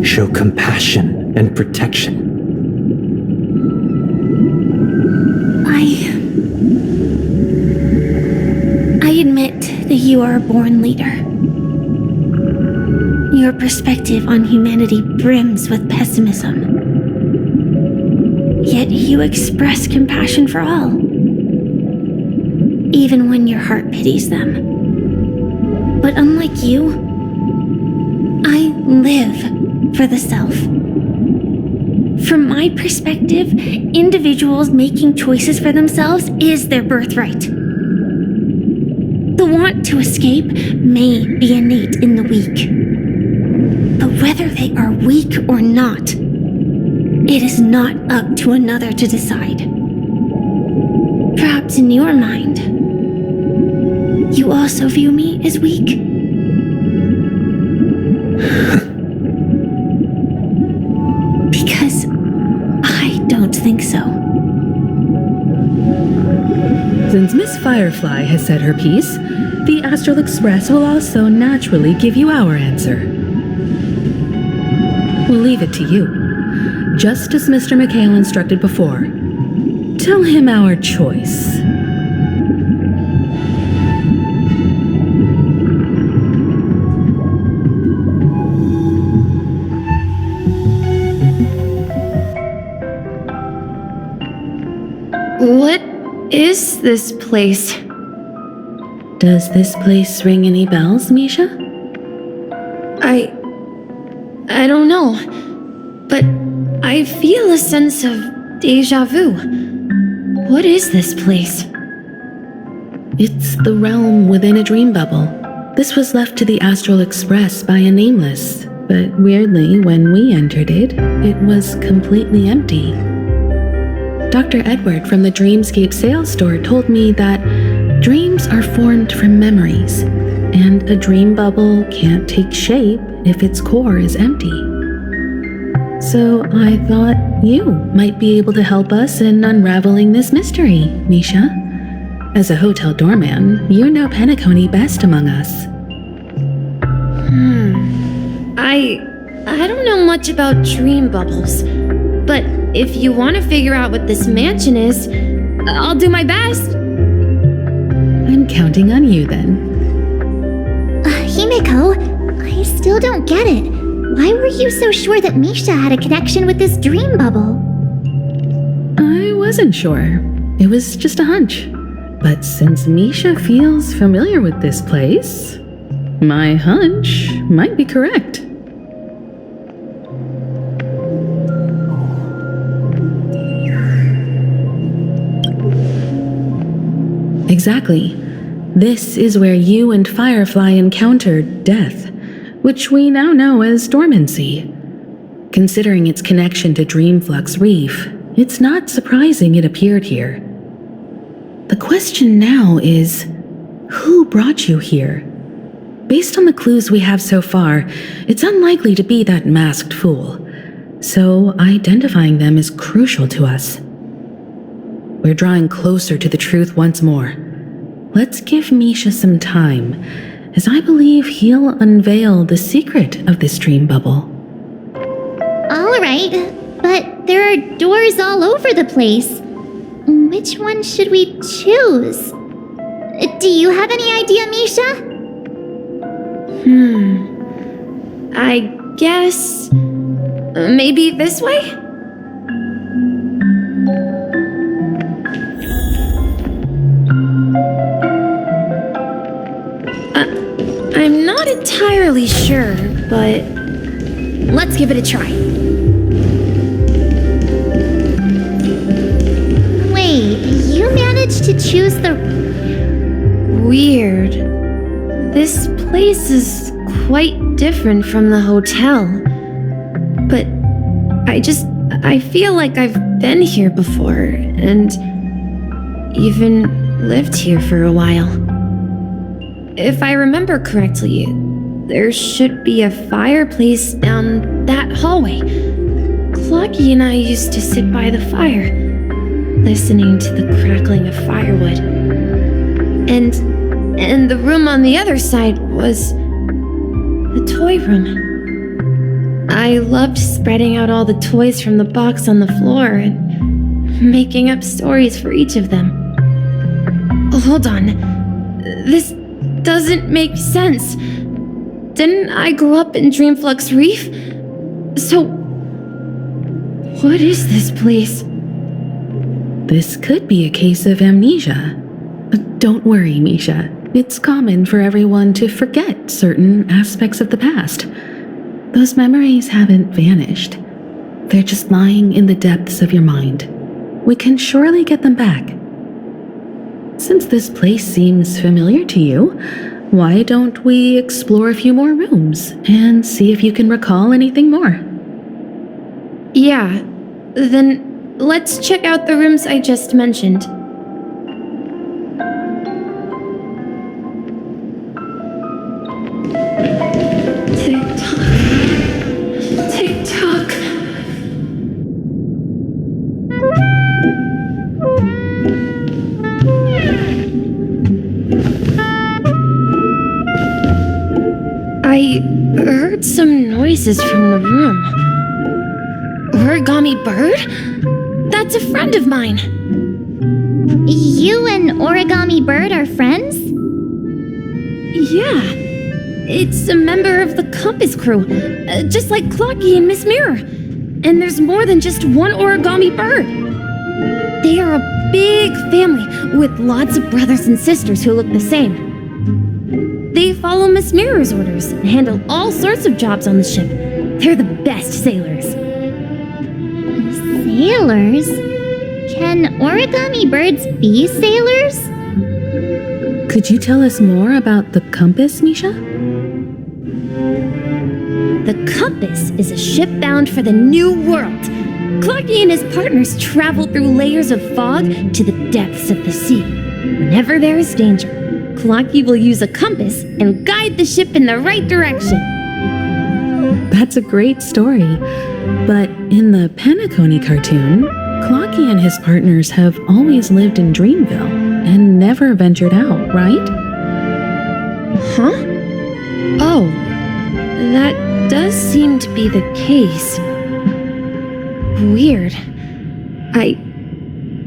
Speaker 3: show compassion and protection.
Speaker 2: I admit that you are a born leader. Your perspective on humanity brims with pessimism. Yet you express compassion for all, even when your heart pities them. But unlike you, I live for the self. From my perspective, individuals making choices for themselves is their birthright. The want to escape may be innate in the weak. But whether they are weak or not, it is not up to another to decide. Perhaps in your mind, you also view me as weak? Because I don't think so.
Speaker 4: Since Miss Firefly has said her piece, the Astral Express will also naturally give you our answer. We'll leave it to you, just as Mr. McHale instructed before. Tell him our choice.
Speaker 10: What is this place?
Speaker 4: Does this place ring any bells, Misha?
Speaker 10: I don't know, but I feel a sense of deja vu. What is this place?
Speaker 4: It's the realm within a dream bubble. This was left to the Astral Express by a nameless, but weirdly, when we entered it, it was completely empty. Dr. Edward from the Dreamscape sales store told me that dreams are formed from memories, and a dream bubble can't take shape if its core is empty. So I thought you might be able to help us in unraveling this mystery, Misha. As a hotel doorman, you know Penacony best among us.
Speaker 10: I don't know much about dream bubbles, but if you want to figure out what this mansion is, I'll do my best.
Speaker 4: I'm counting on you then.
Speaker 8: Himeko, I still don't get it. Why were you so sure that Misha had a connection with this dream bubble?
Speaker 4: I wasn't sure. It was just a hunch. But since Misha feels familiar with this place, my hunch might be correct. Exactly. This is where you and Firefly encountered death, which we now know as dormancy. Considering its connection to Dreamflux Reef, it's not surprising it appeared here. The question now is, who brought you here? Based on the clues we have so far, it's unlikely to be that masked fool. So identifying them is crucial to us. We're drawing closer to the truth once more. Let's give Misha some time, as I believe he'll unveil the secret of this dream bubble.
Speaker 8: All right, but there are doors all over the place. Which one should we choose? Do you have any idea, Misha?
Speaker 10: I guess... maybe this way? I'm not entirely sure, but let's give it a try.
Speaker 8: Wait, you managed to choose the...
Speaker 10: Weird. This place is quite different from the hotel. But I feel like I've been here before, and even lived here for a while. If I remember correctly, there should be a fireplace down that hallway. Clocky and I used to sit by the fire, listening to the crackling of firewood. And the room on the other side was the toy room. I loved spreading out all the toys from the box on the floor and making up stories for each of them. Hold on. This doesn't make sense. Didn't I grow up in Dreamflux Reef? So, what is this place?
Speaker 4: This could be a case of amnesia. But don't worry, Misha. It's common for everyone to forget certain aspects of the past. Those memories haven't vanished. They're just lying in the depths of your mind. We can surely get them back. Since this place seems familiar to you, why don't we explore a few more rooms and see if you can recall anything more?
Speaker 10: Yeah, then let's check out the rooms I just mentioned. Tick-tock. I heard some noises from the room. Origami Bird? That's a friend of mine.
Speaker 8: You and Origami Bird are friends?
Speaker 10: Yeah. It's a member of the Compass crew, just like Clocky and Miss Mirror. And there's more than just one Origami Bird. They are a big family with lots of brothers and sisters who look the same. They follow Miss Mirror's orders and handle all sorts of jobs on the ship. They're the best sailors.
Speaker 8: Sailors? Can origami birds be sailors?
Speaker 4: Could you tell us more about the Compass, Misha?
Speaker 10: The Compass is a ship bound for the New World. Clocky and his partners travel through layers of fog to the depths of the sea. Whenever there is danger, Clocky will use a compass and guide the ship in the right direction.
Speaker 4: That's a great story. But in the Penacony cartoon, Clocky and his partners have always lived in Dreamville and never ventured out, right?
Speaker 10: Huh? Oh, that does seem to be the case. Weird.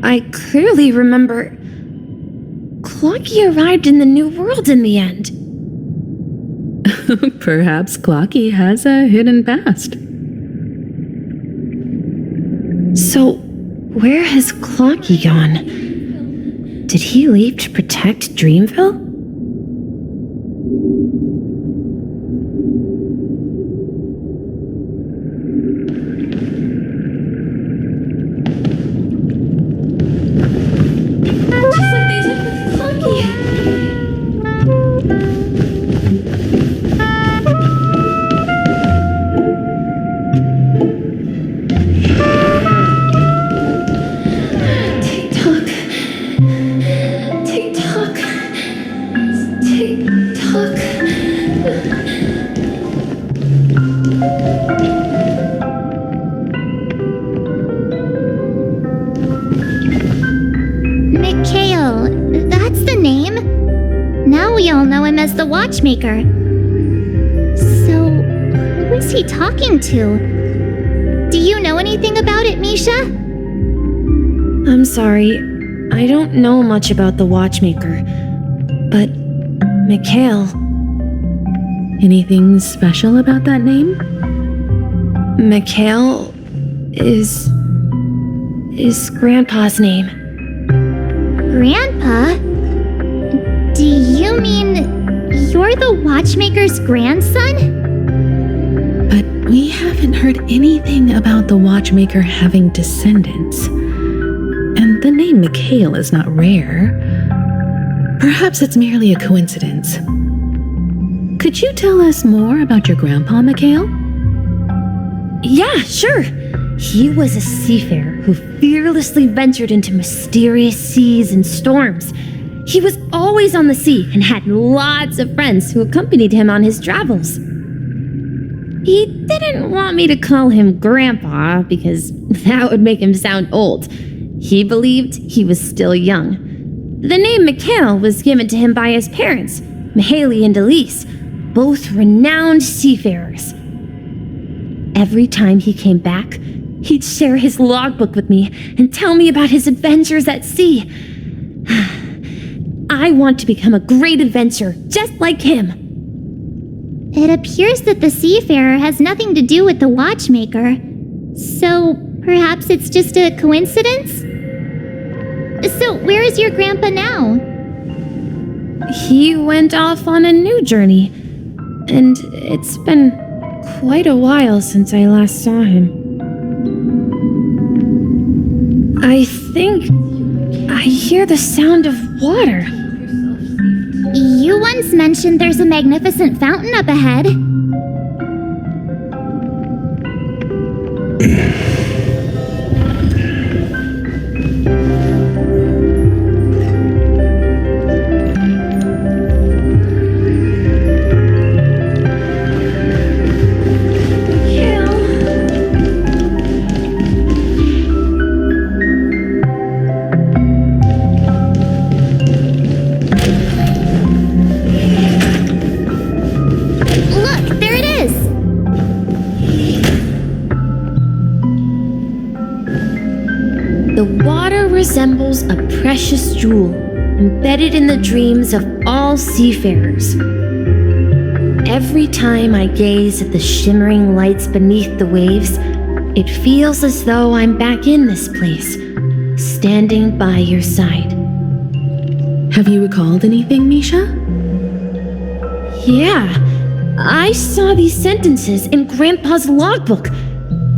Speaker 10: I clearly remember Clocky arrived in the New World in the end.
Speaker 4: Perhaps Clocky has a hidden past.
Speaker 10: So, where has Clocky gone? Did he leave to protect Dreamville? Just like they did with Clocky.
Speaker 8: him as the Watchmaker. So, who is he talking to? Do you know anything about it, Misha?
Speaker 10: I'm sorry. I don't know much about the Watchmaker. But, Mikhail.
Speaker 4: Anything special about that name?
Speaker 10: Mikhail is Grandpa's name.
Speaker 8: Grandpa? Do you mean you're the Watchmaker's grandson?
Speaker 4: But we haven't heard anything about the Watchmaker having descendants. And the name Mikhail is not rare. Perhaps it's merely a coincidence. Could you tell us more about your grandpa, Mikhail?
Speaker 11: Yeah, sure. He was a seafarer who fearlessly ventured into mysterious seas and storms. He was always on the sea and had lots of friends who accompanied him on his travels. He didn't want me to call him Grandpa because that would make him sound old. He believed he was still young. The name Mikhail was given to him by his parents, Mihaly and Elise, both renowned seafarers. Every time he came back, he'd share his logbook with me and tell me about his adventures at sea. I want to become a great adventurer, just like him.
Speaker 8: It appears that the seafarer has nothing to do with the Watchmaker. So, perhaps it's just a coincidence? So, where is your grandpa now?
Speaker 10: He went off on a new journey, and it's been quite a while since I last saw him. I think I hear the sound of water.
Speaker 8: You once mentioned there's a magnificent fountain up ahead.
Speaker 11: Resembles a precious jewel embedded in the dreams of all seafarers. Every time I gaze at the shimmering lights beneath the waves, it feels as though I'm back in this place, standing by your side.
Speaker 4: Have you recalled anything, Misha?
Speaker 11: Yeah, I saw these sentences in Grandpa's logbook.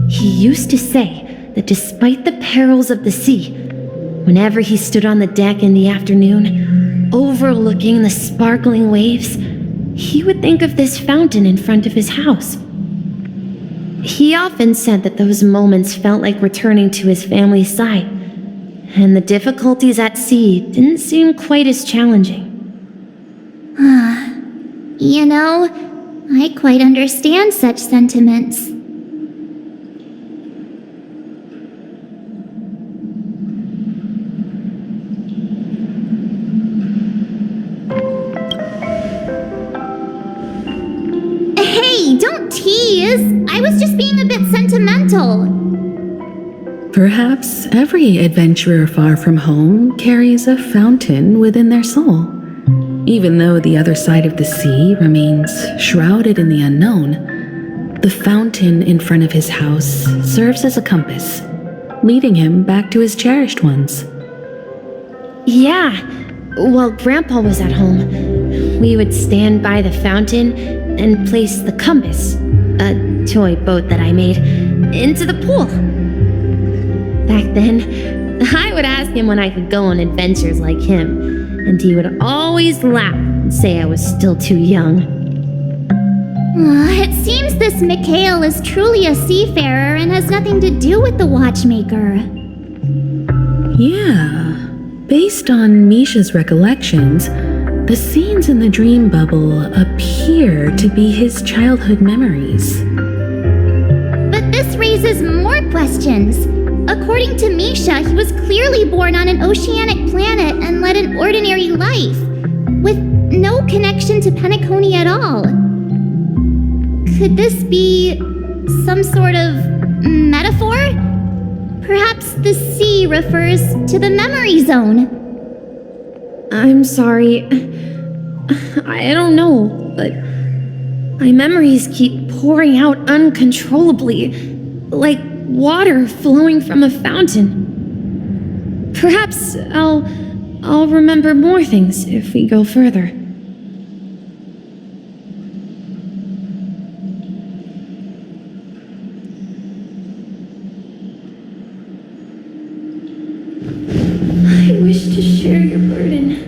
Speaker 11: He used to say that despite the perils of the sea, whenever he stood on the deck in the afternoon, overlooking the sparkling waves, he would think of this fountain in front of his house. He often said that those moments felt like returning to his family's side, and the difficulties at sea didn't seem quite as challenging.
Speaker 8: You know, I quite understand such sentiments. Don't tease! I was just being a bit sentimental.
Speaker 4: Perhaps every adventurer far from home carries a fountain within their soul. Even though the other side of the sea remains shrouded in the unknown, the fountain in front of his house serves as a compass, leading him back to his cherished ones.
Speaker 11: Yeah, while Grandpa was at home, we would stand by the fountain and place the compass, a toy boat that I made, into the pool. Back then, I would ask him when I could go on adventures like him, and he would always laugh and say I was still too young.
Speaker 8: It seems this Mikhail is truly a seafarer and has nothing to do with the Watchmaker.
Speaker 4: Yeah, based on Misha's recollections, the scenes in the dream bubble appear to be his childhood memories.
Speaker 8: But this raises more questions. According to Misha, he was clearly born on an oceanic planet and led an ordinary life, with no connection to Penacony at all. Could this be some sort of metaphor? Perhaps the sea refers to the memory zone.
Speaker 10: I'm sorry. I don't know, but my memories keep pouring out uncontrollably, like water flowing from a fountain. Perhaps I'll remember more things if we go further. I wish to share your burden.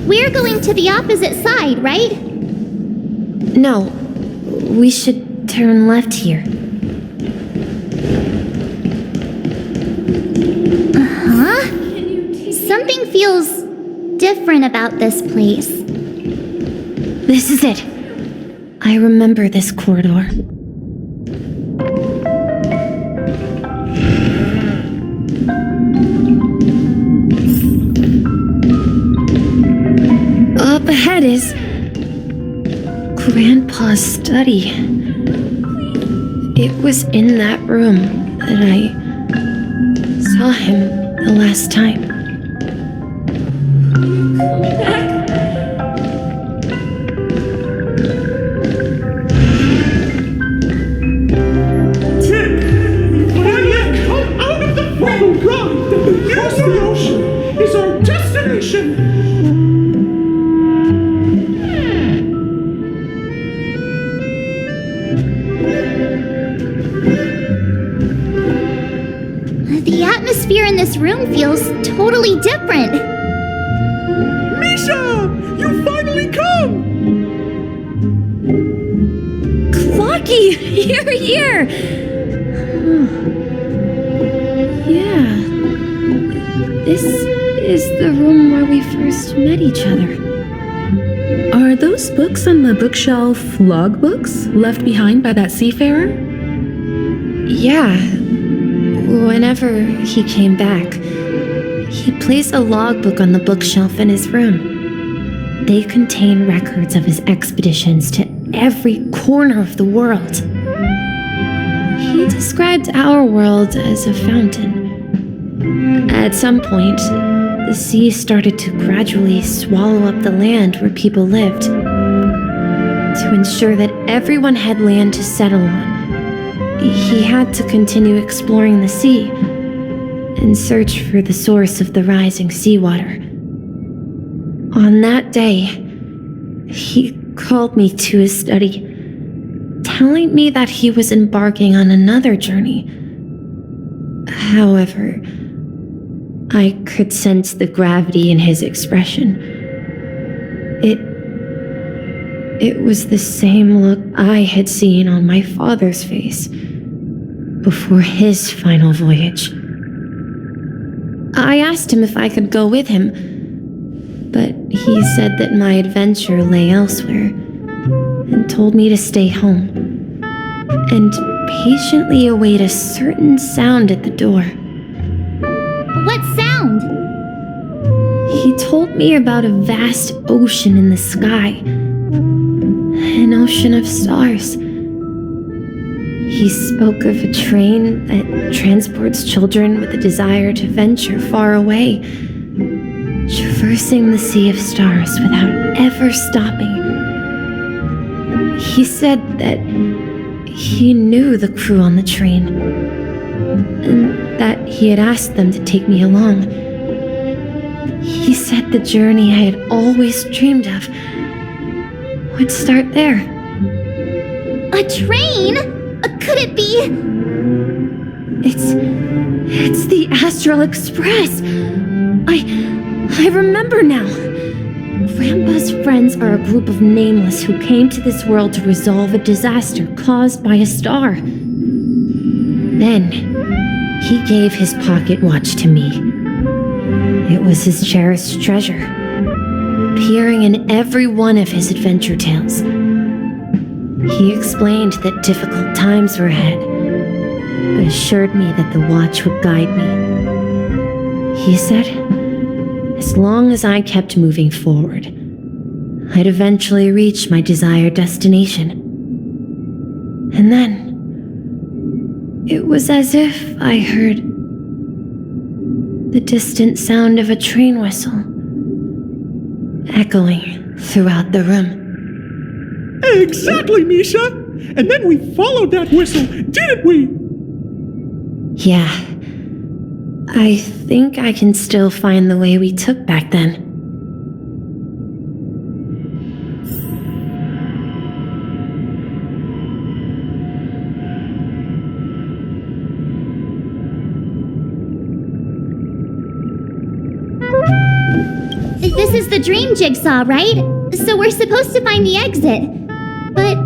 Speaker 8: We're going to the opposite side, right?
Speaker 10: No, we should turn left here.
Speaker 8: Huh? Something feels different about this place.
Speaker 10: This is it. I remember this corridor. Up ahead is Grandpa's study. It was in that room that I saw him the last time.
Speaker 12: Across the ocean is our destination!
Speaker 8: The atmosphere in this room feels totally different.
Speaker 12: Misha! You finally come!
Speaker 10: Clocky! You're here! Yeah. This is the room where we first met each other.
Speaker 4: Are those books on the bookshelf logbooks left behind by that seafarer?
Speaker 10: Yeah. Whenever he came back, he placed a logbook on the bookshelf in his room. They contain records of his expeditions to every corner of the world. He described our world as a fountain. At some point, the sea started to gradually swallow up the land where people lived. To ensure that everyone had land to settle on, he had to continue exploring the sea and search for the source of the rising seawater. On that day, he called me to his study, telling me that he was embarking on another journey. However, I could sense the gravity in his expression. It was the same look I had seen on my father's face before his final voyage. I asked him if I could go with him, but he said that my adventure lay elsewhere and told me to stay home and patiently await a certain sound at the door.
Speaker 8: What sound?
Speaker 10: He told me about a vast ocean in the sky, an ocean of stars. He spoke of a train that transports children with a desire to venture far away, traversing the sea of stars without ever stopping. He said that he knew the crew on the train, and that he had asked them to take me along. He said the journey I had always dreamed of would start there.
Speaker 8: A train? Could it be?
Speaker 10: It's the Astral Express. I remember now. Grandpa's friends are a group of nameless who came to this world to resolve a disaster caused by a star. Then, he gave his pocket watch to me. It was his cherished treasure, appearing in every one of his adventure tales. He explained that difficult times were ahead, but assured me that the watch would guide me. He said, As long as I kept moving forward, I'd eventually reach my desired destination. And then, it was as if I heard the distant sound of a train whistle echoing throughout the room.
Speaker 12: Exactly, Misha! And then we followed that whistle, didn't we?
Speaker 10: Yeah. I think I can still find the way we took back then.
Speaker 8: This is the dream jigsaw, right? So we're supposed to find the exit. But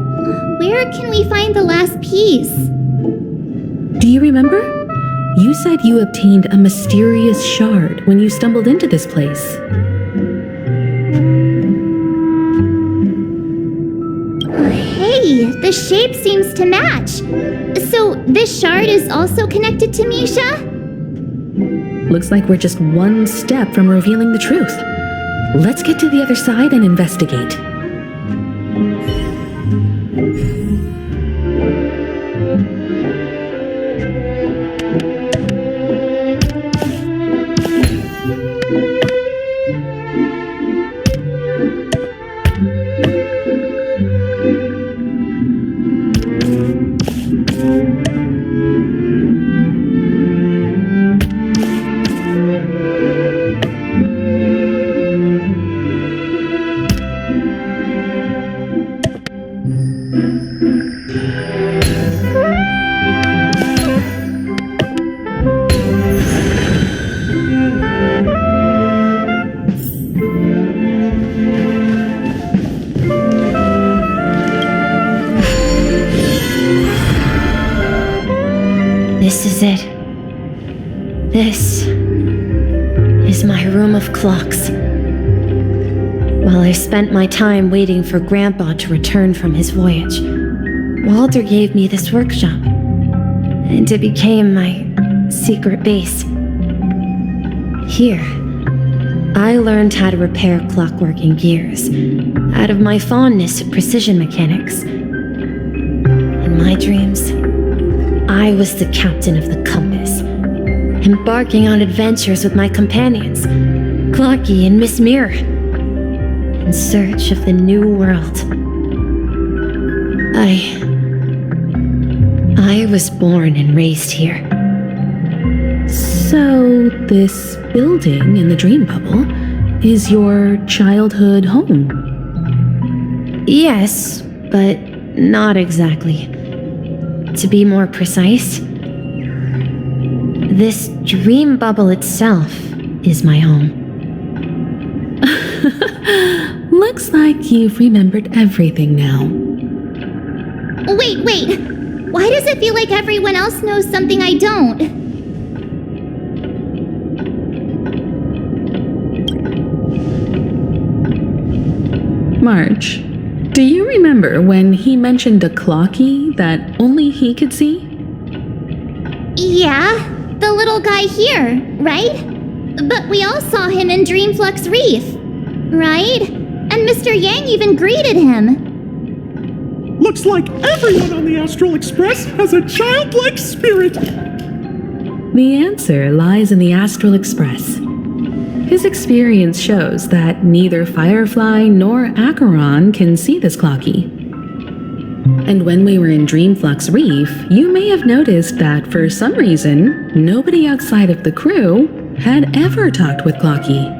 Speaker 8: where can we find the last piece?
Speaker 4: Do you remember? You said you obtained a mysterious shard when you stumbled into this place.
Speaker 8: Hey, the shape seems to match. So this shard is also connected to Misha?
Speaker 4: Looks like we're just one step from revealing the truth. Let's get to the other side and investigate.
Speaker 10: This is it. This is my room of clocks. While I spent my time waiting for Grandpa to return from his voyage, Walter gave me this workshop, and it became my secret base. Here, I learned how to repair clockwork and gears out of my fondness of precision mechanics. In my dreams, I was the captain of the compass, embarking on adventures with my companions, Clocky and Miss Mirror, in search of the new world. I was born and raised here.
Speaker 4: So, this building in the dream bubble is your childhood home?
Speaker 10: Yes, but not exactly. To be more precise, this dream bubble itself is my home.
Speaker 4: Looks like you've remembered everything now.
Speaker 8: Wait. Why does it feel like everyone else knows something I don't?
Speaker 4: March, do you remember when he mentioned a clocky that only he could see?
Speaker 8: Yeah, the little guy here, right? But we all saw him in Dreamflux Reef, right? And Mr. Yang even greeted him.
Speaker 12: Looks like everyone on the Astral Express has a childlike spirit.
Speaker 4: The answer lies in the Astral Express. His experience shows that neither Firefly nor Acheron can see this clocky. And when we were in Dreamflux Reef, you may have noticed that for some reason, nobody outside of the crew had ever talked with Clocky.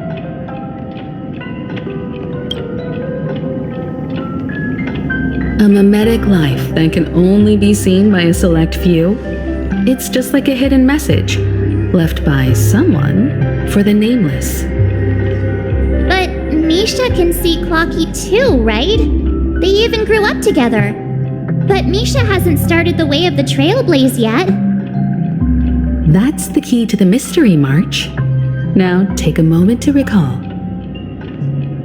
Speaker 4: A mimetic life that can only be seen by a select few. It's just like a hidden message left by someone for the nameless.
Speaker 8: But Misha can see Clocky too, right? They even grew up together. But Misha hasn't started the way of the Trailblaze yet.
Speaker 4: That's the key to the mystery, March. Now take a moment to recall.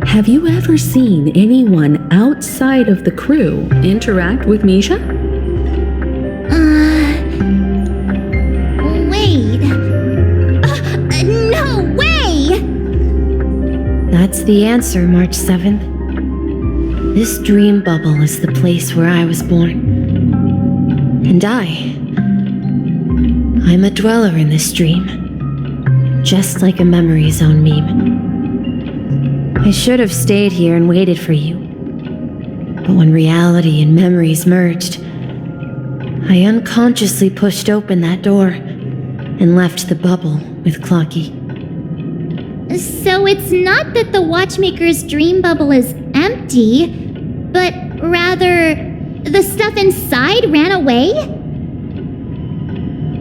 Speaker 4: Have you ever seen anyone outside of the crew interact with Misha?
Speaker 8: Wait. No way!
Speaker 10: That's the answer, March 7th. This dream bubble is the place where I was born. And I'm a dweller in this dream. Just like a memory zone meme. I should have stayed here and waited for you. But when reality and memories merged, I unconsciously pushed open that door and left the bubble with Clocky.
Speaker 8: So it's not that the Watchmaker's dream bubble is empty, but rather the stuff inside ran away?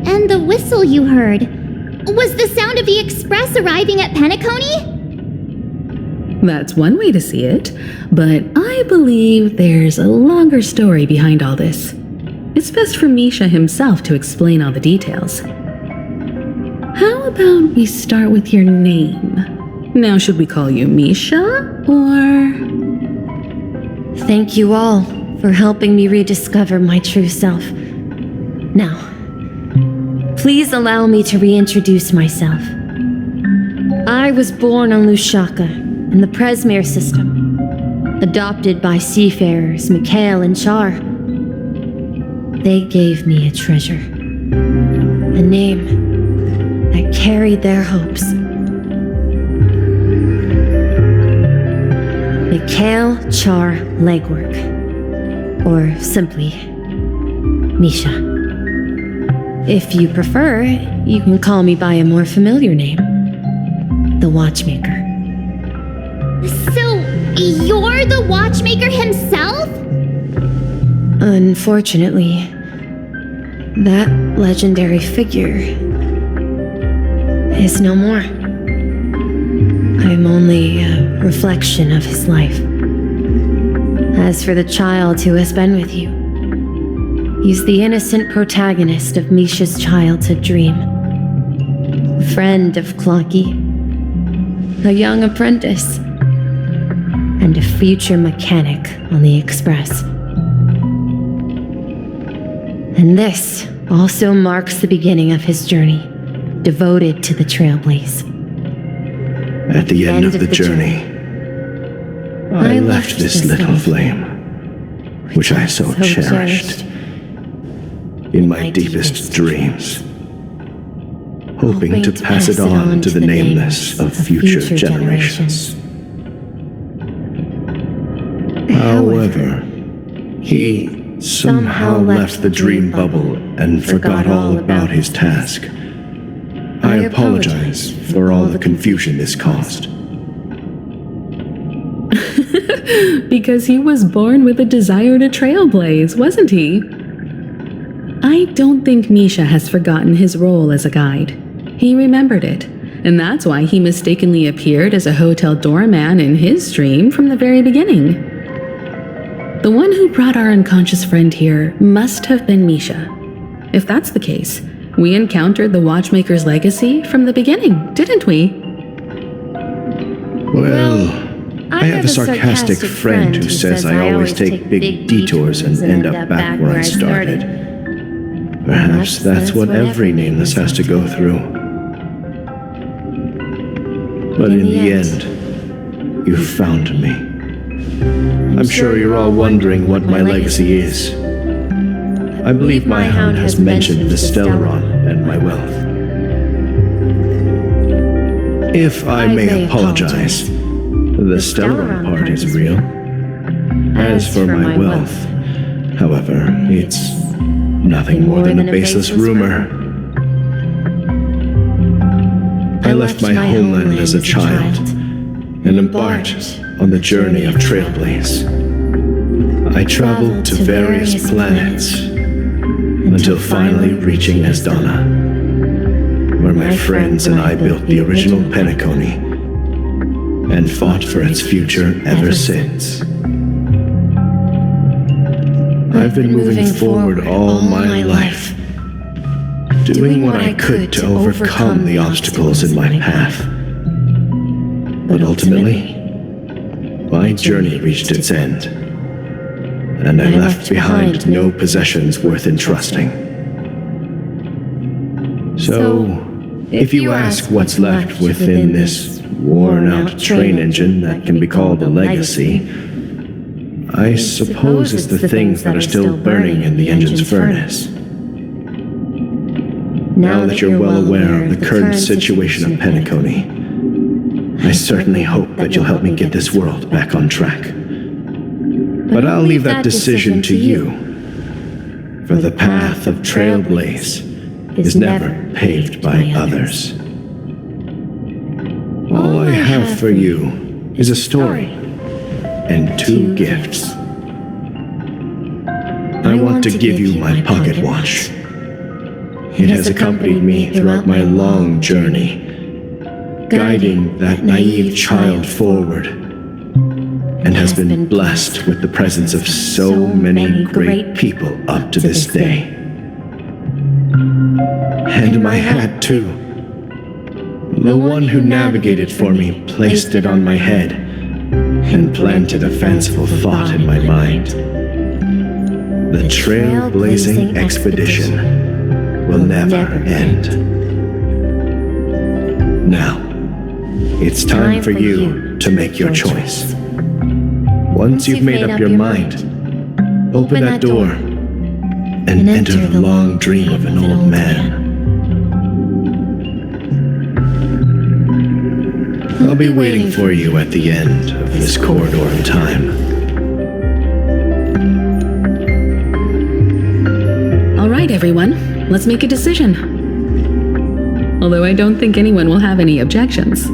Speaker 8: And the whistle you heard, was the sound of the express arriving at Penacony?
Speaker 4: That's one way to see it, but I believe there's a longer story behind all this. It's best for Misha himself to explain all the details. How about we start with your name? Now, should we call you Misha, or...?
Speaker 10: Thank you all for helping me rediscover my true self. Now, please allow me to reintroduce myself. I was born on Lushaka, in the Presmere system, adopted by seafarers Mikhail and Char. They gave me a treasure, a name that carried their hopes. Mikhail Char Legwork, or simply Misha. If you prefer, you can call me by a more familiar name, the Watchmaker.
Speaker 8: So, you're the Watchmaker himself?
Speaker 10: Unfortunately, that legendary figure is no more. I'm only a reflection of his life. As for the child who has been with you, he's the innocent protagonist of Misha's childhood dream. A friend of Clocky, a young apprentice, and a future mechanic on the Express. And this also marks the beginning of his journey, devoted to the Trailblaze.
Speaker 7: At the end of the journey, I left this little flame, which I so cherished, in my deepest dreams, hoping to pass it on to the nameless of future generations. However, he somehow left the dream bubble and forgot all about his task. I apologize for all the confusion this caused.
Speaker 4: Because he was born with a desire to trailblaze, wasn't he? I don't think Misha has forgotten his role as a guide. He remembered it, and that's why he mistakenly appeared as a hotel doorman in his dream from the very beginning. The one who brought our unconscious friend here must have been Misha. If that's the case, we encountered the Watchmaker's legacy from the beginning, didn't we?
Speaker 7: Well, I have a sarcastic friend who says I always take big detours and end up back where I started. Perhaps that's what every nameless has to go through. But in the end, you found me. I'm sure you're all wondering what my legacy is. I believe my hound has mentioned the Stellaron and my wealth. If I may apologize, the Stellaron part is real. As for my wealth, however, it's nothing more than a baseless rumor. I left my homeland as a child and embarked on the journey of Trailblaze. I traveled to various planets until finally reaching Esdana, where my friends and I built the original Penacony and fought for its future ever since. I've been moving forward all my life, doing what I could to overcome the obstacles in my path. But ultimately, my journey reached its end, and I left behind no possessions worth entrusting. So, if you ask what's left within this worn-out train engine that can be called a legacy. I suppose it's the things that are still burning in the engine's furnace. Now that you're well aware of the current situation of Penacony, I certainly hope that you'll help me get this world back on track. But I'll leave that decision to you, for the path of Trailblaze is never paved by others. All I have for you is a story and 2 gifts. I want to give you my pocket watch. It has accompanied me throughout my long journey, guiding that naive child forward, and has been blessed with the presence of so many great people up to this day. And my hat, too. The one who navigated for me placed it on my head and planted a fanciful thought in my mind. The trailblazing expedition will never end. Now, it's time for you to make your choice. Once you've made up your mind, open that door and enter the long dream of an old man. I'll be waiting for you at the end of this corridor of time.
Speaker 4: All right, everyone, let's make a decision. Although I don't think anyone will have any objections.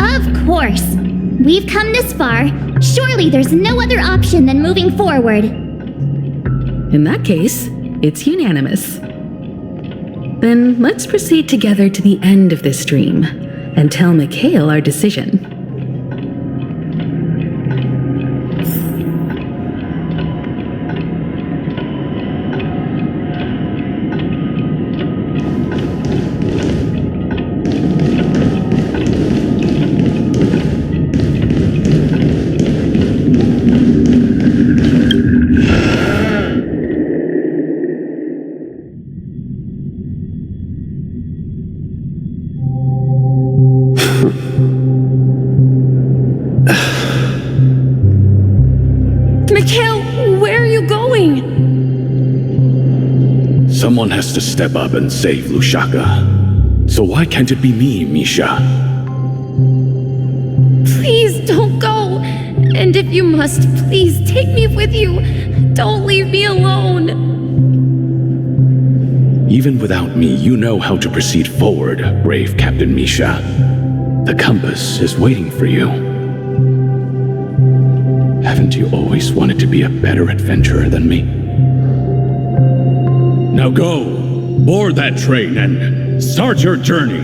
Speaker 8: Of course. We've come this far. Surely there's no other option than moving forward.
Speaker 4: In that case, it's unanimous. Then let's proceed together to the end of this dream and tell Mikhail our decision.
Speaker 13: Someone has to step up and save Lushaka. So why can't it be me, Misha?
Speaker 10: Please don't go. And if you must, please take me with you. Don't leave me alone.
Speaker 13: Even without me, you know how to proceed forward, brave Captain Misha. The compass is waiting for you. Haven't you always wanted to be a better adventurer than me? Now go, board that train and start your journey.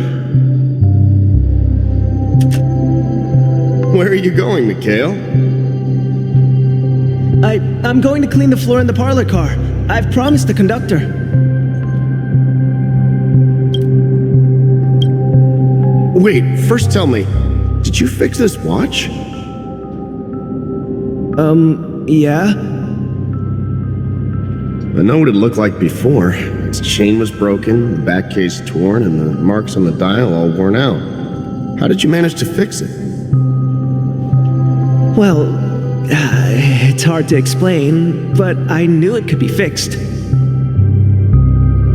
Speaker 7: Where are you going, Mikhail?
Speaker 14: I'm going to clean the floor in the parlor car. I've promised the conductor.
Speaker 7: Wait, first tell me, did you fix this watch?
Speaker 14: Yeah?
Speaker 7: I know what it looked like before. Its chain was broken, the back case torn, and the marks on the dial all worn out. How did you manage to fix it?
Speaker 14: Well, it's hard to explain, but I knew it could be fixed.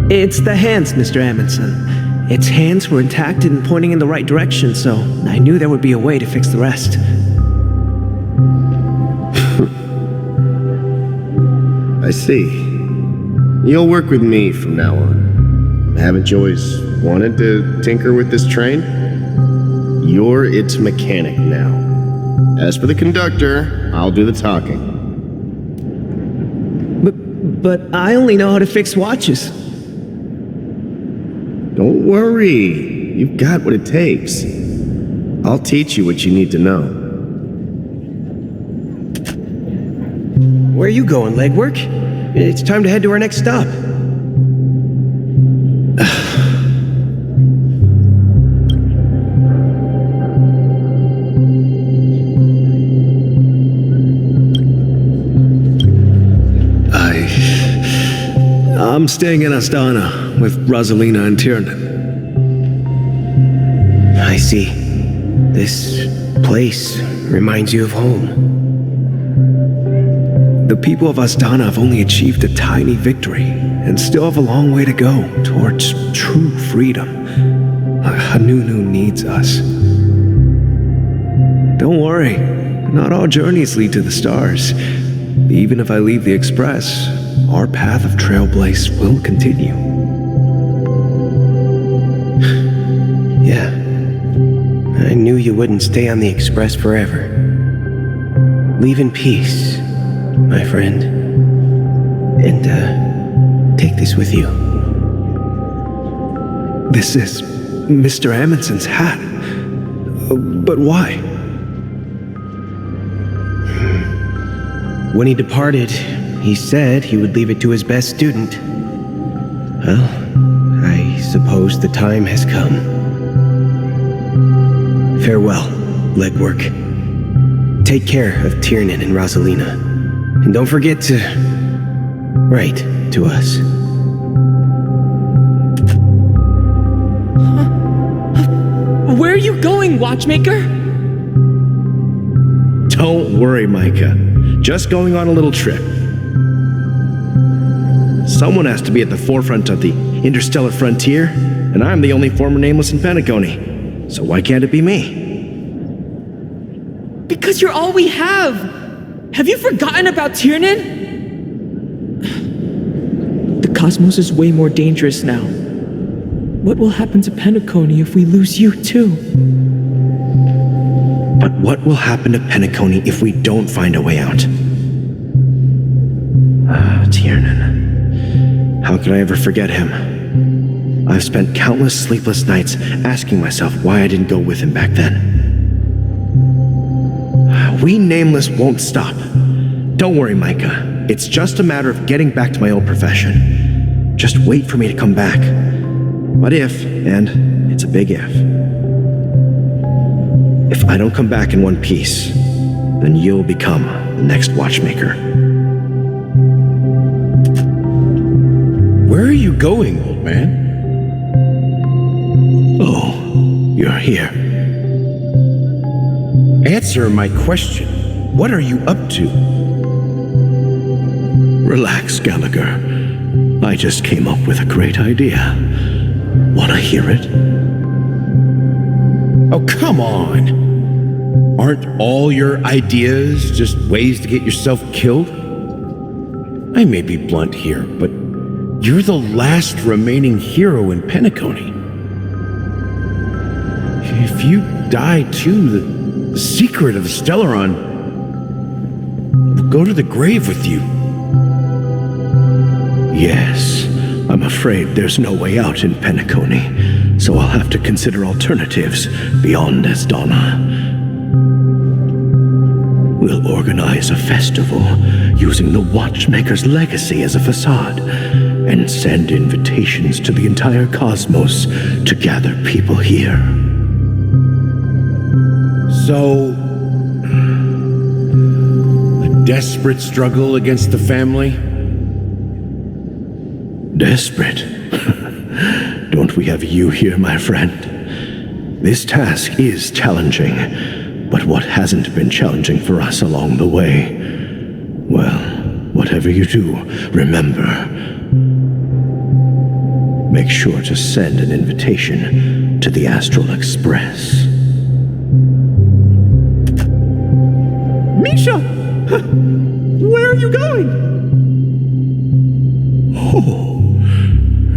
Speaker 14: It's the hands, Mr. Amundsen. Its hands were intact and pointing in the right direction, so I knew there would be a way to fix the rest.
Speaker 7: I see. You'll work with me from now on. Haven't you always wanted to tinker with this train? You're its mechanic now. As for the conductor, I'll do the talking.
Speaker 14: But I only know how to fix watches.
Speaker 7: Don't worry. You've got what it takes. I'll teach you what you need to know.
Speaker 14: Where are you going, legwork? It's time to head to our next stop. I'm I'm staying in Astana with Rosalina and Tiernan.
Speaker 15: I see. This place reminds you of home.
Speaker 14: The people of Astana have only achieved a tiny victory and still have a long way to go towards true freedom. Hanunu needs us. Don't worry, not all journeys lead to the stars. Even if I leave the Express, our path of trailblaze will continue.
Speaker 15: Yeah. I knew you wouldn't stay on the Express forever. Leave in peace, my friend. And, take this with you.
Speaker 14: This is Mr. Amundsen's hat. But why?
Speaker 15: When he departed, he said he would leave it to his best student. Well, I suppose the time has come. Farewell, legwork. Take care of Tiernan and Rosalina. And don't forget to write to us.
Speaker 1: Where are you going, Watchmaker?
Speaker 7: Don't worry, Micah. Just going on a little trip. Someone has to be at the forefront of the interstellar frontier, and I'm the only former nameless in Penacony. So why can't it be me?
Speaker 1: Because you're all we have! Have you forgotten about Tiernan? The cosmos is way more dangerous now. What will happen to Penacony if we lose you too?
Speaker 7: But what will happen to Penacony if we don't find a way out? Tiernan. How could I ever forget him? I've spent countless sleepless nights asking myself why I didn't go with him back then. We Nameless won't stop. Don't worry, Micah. It's just a matter of getting back to my old profession. Just wait for me to come back. But if, and it's a big if I don't come back in one piece, then you'll become the next Watchmaker.
Speaker 13: Where are you going, old man?
Speaker 7: Oh, you're here.
Speaker 13: Answer my question. What are you up to?
Speaker 7: Relax, Gallagher. I just came up with a great idea. Wanna hear it?
Speaker 13: Oh, come on. Aren't all your ideas just ways to get yourself killed? I may be blunt here, but you're the last remaining hero in Penacony. If you die too, the secret of the Stellaron will go to the grave with you.
Speaker 7: Yes, I'm afraid there's no way out in Penacony, so I'll have to consider alternatives beyond Astana. We'll organize a festival using the Watchmaker's legacy as a facade and send invitations to the entire cosmos to gather people here.
Speaker 13: So, a desperate struggle against the family?
Speaker 7: Desperate? Don't we have you here, my friend? This task is challenging, but what hasn't been challenging for us along the way? Well, whatever you do, remember, make sure to send an invitation to the Astral Express.
Speaker 12: Misha! Where are you going?
Speaker 7: Oh,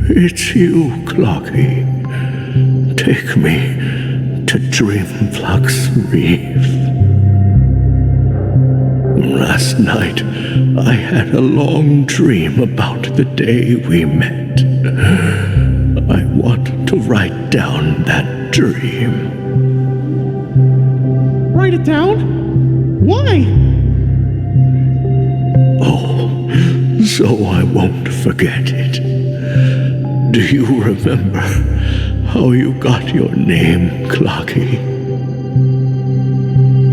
Speaker 7: it's you, Clocky. Take me to Dreamflux Reef. Last night, I had a long dream about the day we met. I want to write down that dream.
Speaker 12: Write it down? Why?
Speaker 7: Oh, so I won't forget it. Do you remember how you got your name, Clocky?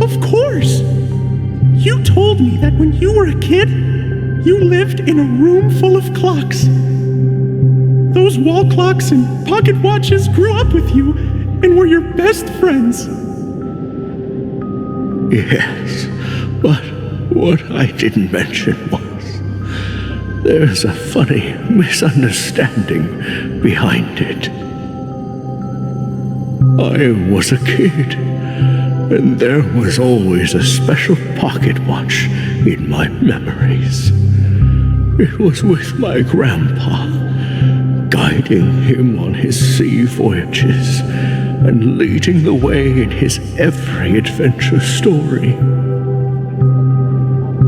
Speaker 12: Of course! You told me that when you were a kid, you lived in a room full of clocks. Those wall clocks and pocket watches grew up with you and were your best friends.
Speaker 9: Yes, but what I didn't mention was there's a funny misunderstanding behind it. I was a kid, and there was always a special pocket watch in my memories. It was with my grandpa, guiding him on his sea voyages and leading the way in his every adventure story.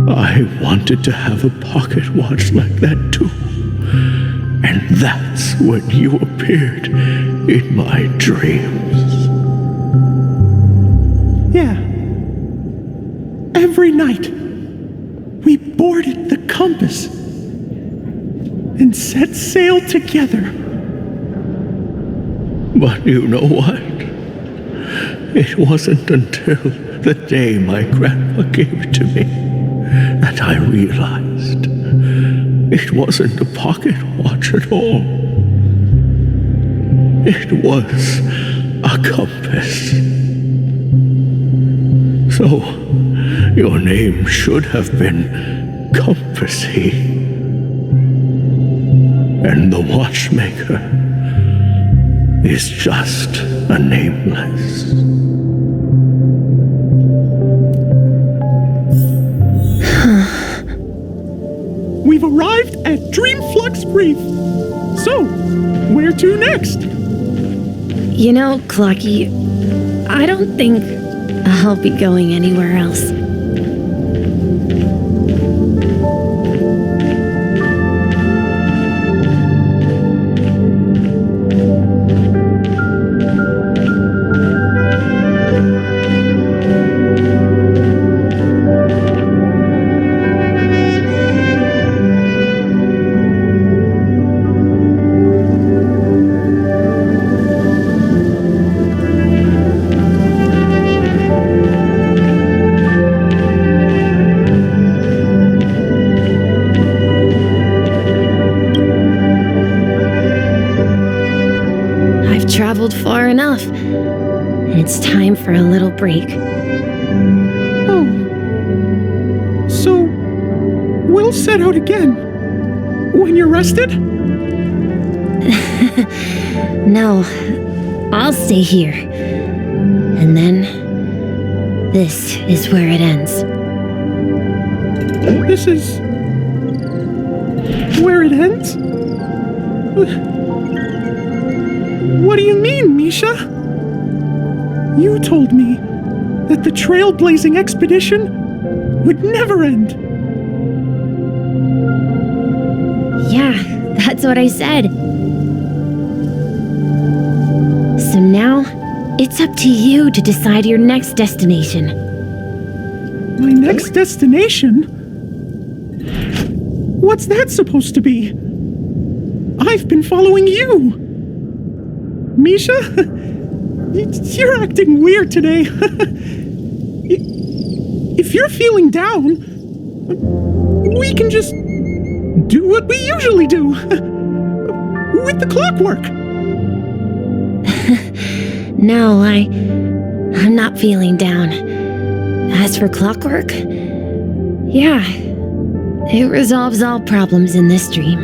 Speaker 9: I wanted to have a pocket watch like that too, and that's when you appeared in my dreams.
Speaker 12: Yeah. Every night, we boarded the compass and set sail together.
Speaker 9: But you know what? It wasn't until the day my grandpa gave it to me that I realized it wasn't a pocket watch at all. It was a compass. So, your name should have been Compassy. And the watchmaker is just a nameless.
Speaker 12: We've arrived at Dreamflux Reef. So, where to next?
Speaker 11: You know, Clocky, I don't think I'll be going anywhere else. Traveled far enough, and it's time for a little break.
Speaker 12: Oh. So, we'll set out again when you're rested?
Speaker 11: No, I'll stay here. And then, this is where it ends.
Speaker 12: This is where it ends? What do you mean, Misha? You told me that the trailblazing expedition would never end.
Speaker 11: Yeah, that's what I said. So now, it's up to you to decide your next destination.
Speaker 12: My next destination? What's that supposed to be? I've been following you. Misha? You're acting weird today. If you're feeling down, we can just do what we usually do. With the clockwork.
Speaker 11: No, I'm not feeling down. As for clockwork, yeah, it resolves all problems in this dream.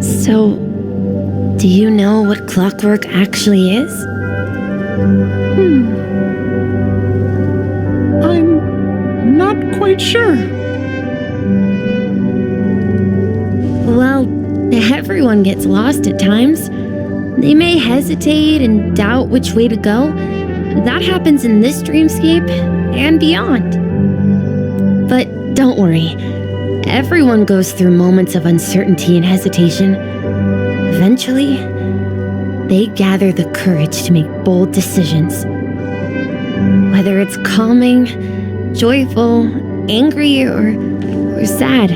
Speaker 11: So, do you know what clockwork actually is?
Speaker 12: I'm not quite sure.
Speaker 11: Well, everyone gets lost at times. They may hesitate and doubt which way to go. That happens in this dreamscape and beyond. But don't worry. Everyone goes through moments of uncertainty and hesitation. Eventually, they gather the courage to make bold decisions. Whether it's calming, joyful, angry, or sad,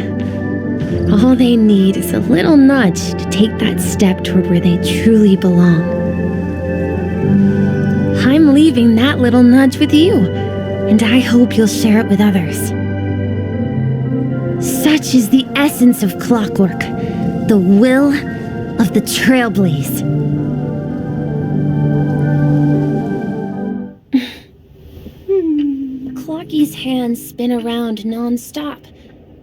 Speaker 11: all they need is a little nudge to take that step toward where they truly belong. I'm leaving that little nudge with you, and I hope you'll share it with others. Such is the essence of clockwork, The will of the Trailblaze.
Speaker 10: Clocky's hands spin around non-stop,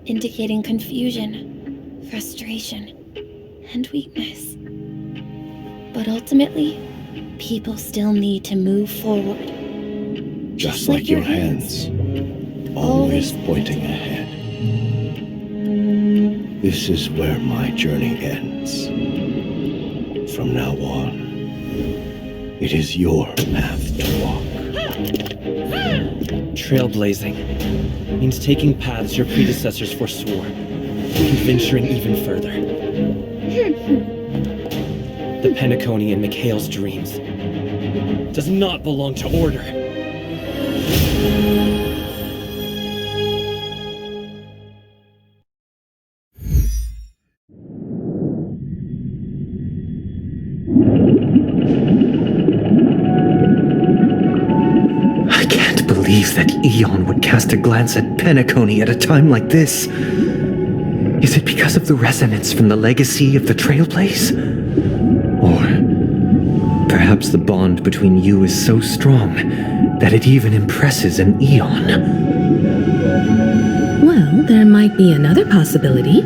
Speaker 10: indicating confusion, frustration, and weakness. But ultimately, people still need to move forward.
Speaker 16: Just like your hands, always pointing ahead. This is where my journey ends. From now on, it is your path to walk.
Speaker 1: Trailblazing means taking paths your predecessors forswore, and venturing even further. The Penacony in Mikhail's dreams does not belong to Order.
Speaker 3: I can't believe that Eon would cast a glance at Penacony at a time like this. Is it because of the resonance from the legacy of the Trailblaze? Or perhaps the bond between you is so strong that it even impresses an Eon?
Speaker 4: Well, there might be another possibility.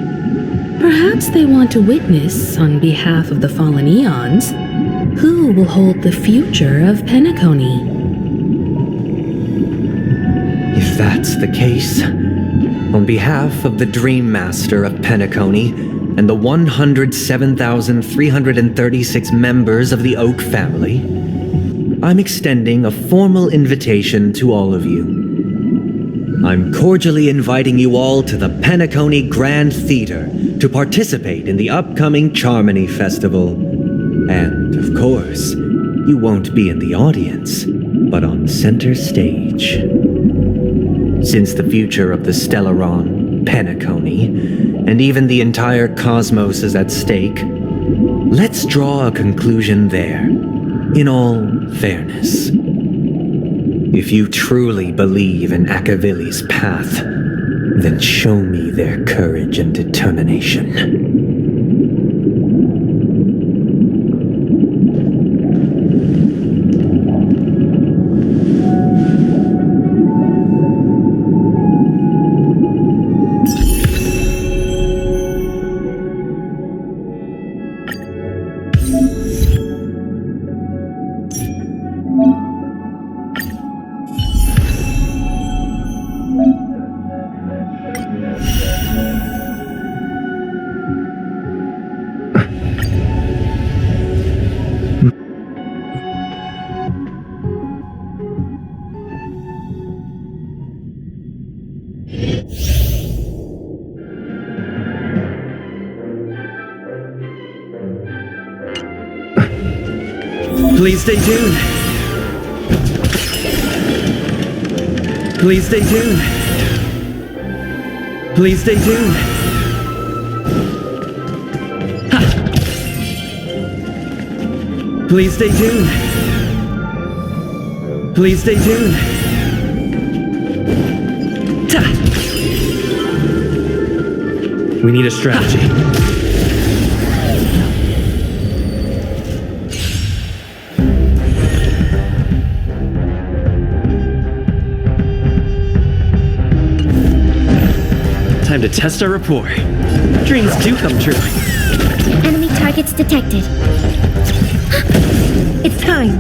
Speaker 4: Perhaps they want to witness, on behalf of the fallen Eons, who will hold the future of Penacony.
Speaker 3: If that's the case, on behalf of the Dream Master of Penacony and the 107,336 members of the Oak family, I'm extending a formal invitation to all of you. I'm cordially inviting you all to the Penacony Grand Theater to participate in the upcoming Charmony Festival. And, of course, you won't be in the audience, but on center stage. Since the future of the Stellaron, Penacony, and even the entire cosmos is at stake, let's draw a conclusion there, in all fairness. If you truly believe in Akavili's path, then show me their courage and determination. Please stay tuned. Please stay tuned. Please stay tuned. Ha! Please stay tuned. Please stay tuned. Ta! We need a strategy. Time to test our rapport. Dreams do come true.
Speaker 11: Enemy targets detected. It's time.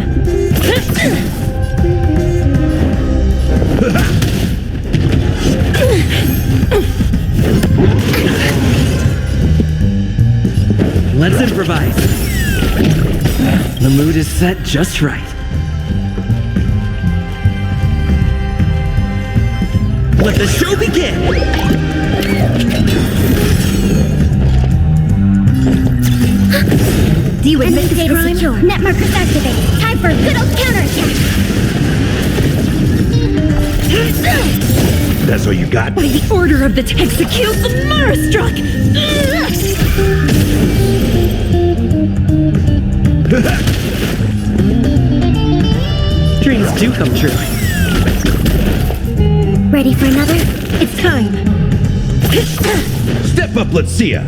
Speaker 3: Let's improvise. The mood is set just right. Let the show begin!
Speaker 11: Do you admit this crime? Secure. Net markers activated. Time for a good old counterattack.
Speaker 13: That's all you got?
Speaker 6: By the order of the execute the Marastruck!
Speaker 3: Dreams do come true.
Speaker 11: Ready for another? It's time.
Speaker 13: Step up, let's see ya.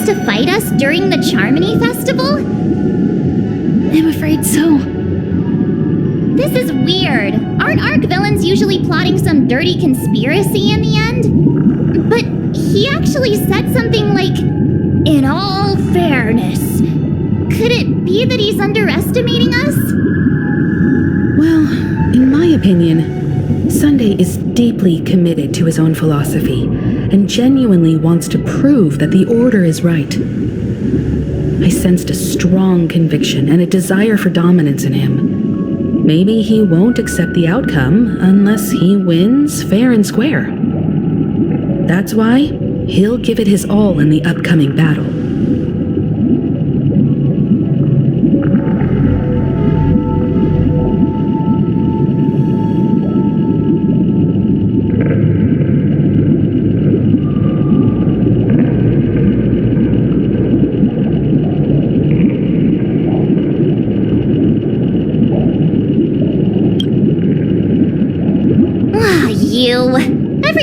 Speaker 8: to fight us during the Charmony Festival?
Speaker 2: I'm afraid so.
Speaker 8: This is weird. Aren't Arc villains usually plotting some dirty conspiracy in the end? But he actually said something like, "In all fairness." Could it be that he's underestimating us?
Speaker 4: Well, in my opinion, Sunday is deeply committed to his own philosophy and genuinely wants to prove that the Order is right. I sensed a strong conviction and a desire for dominance in him. Maybe he won't accept the outcome unless he wins fair and square. That's why he'll give it his all in the upcoming battle.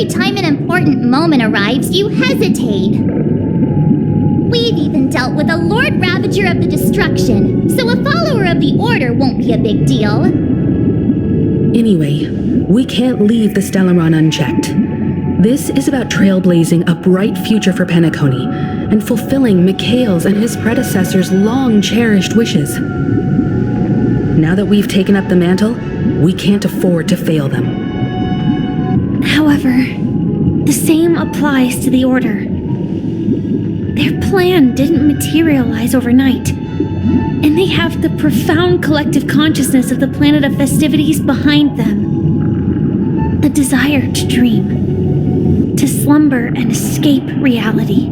Speaker 8: every time an important moment arrives, you hesitate. We've even dealt with a Lord Ravager of the Destruction, so a follower of the Order won't be a big deal.
Speaker 4: Anyway, we can't leave the Stellaron unchecked. This is about trailblazing a bright future for Penacony and fulfilling Mikhail's and his predecessors' long-cherished wishes. Now that we've taken up the mantle, we can't afford to fail them.
Speaker 2: However, the same applies to the Order. Their plan didn't materialize overnight, and they have the profound collective consciousness of the planet of festivities behind them. A desire to dream, to slumber and escape reality.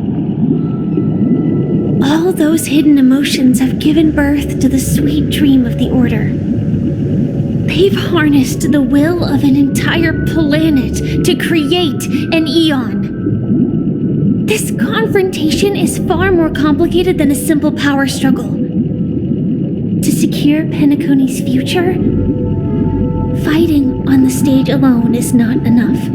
Speaker 2: All those hidden emotions have given birth to the sweet dream of the Order. They've harnessed the will of an entire planet to create an eon. This confrontation is far more complicated than a simple power struggle. To secure Penacony's future, fighting on the stage alone is not enough.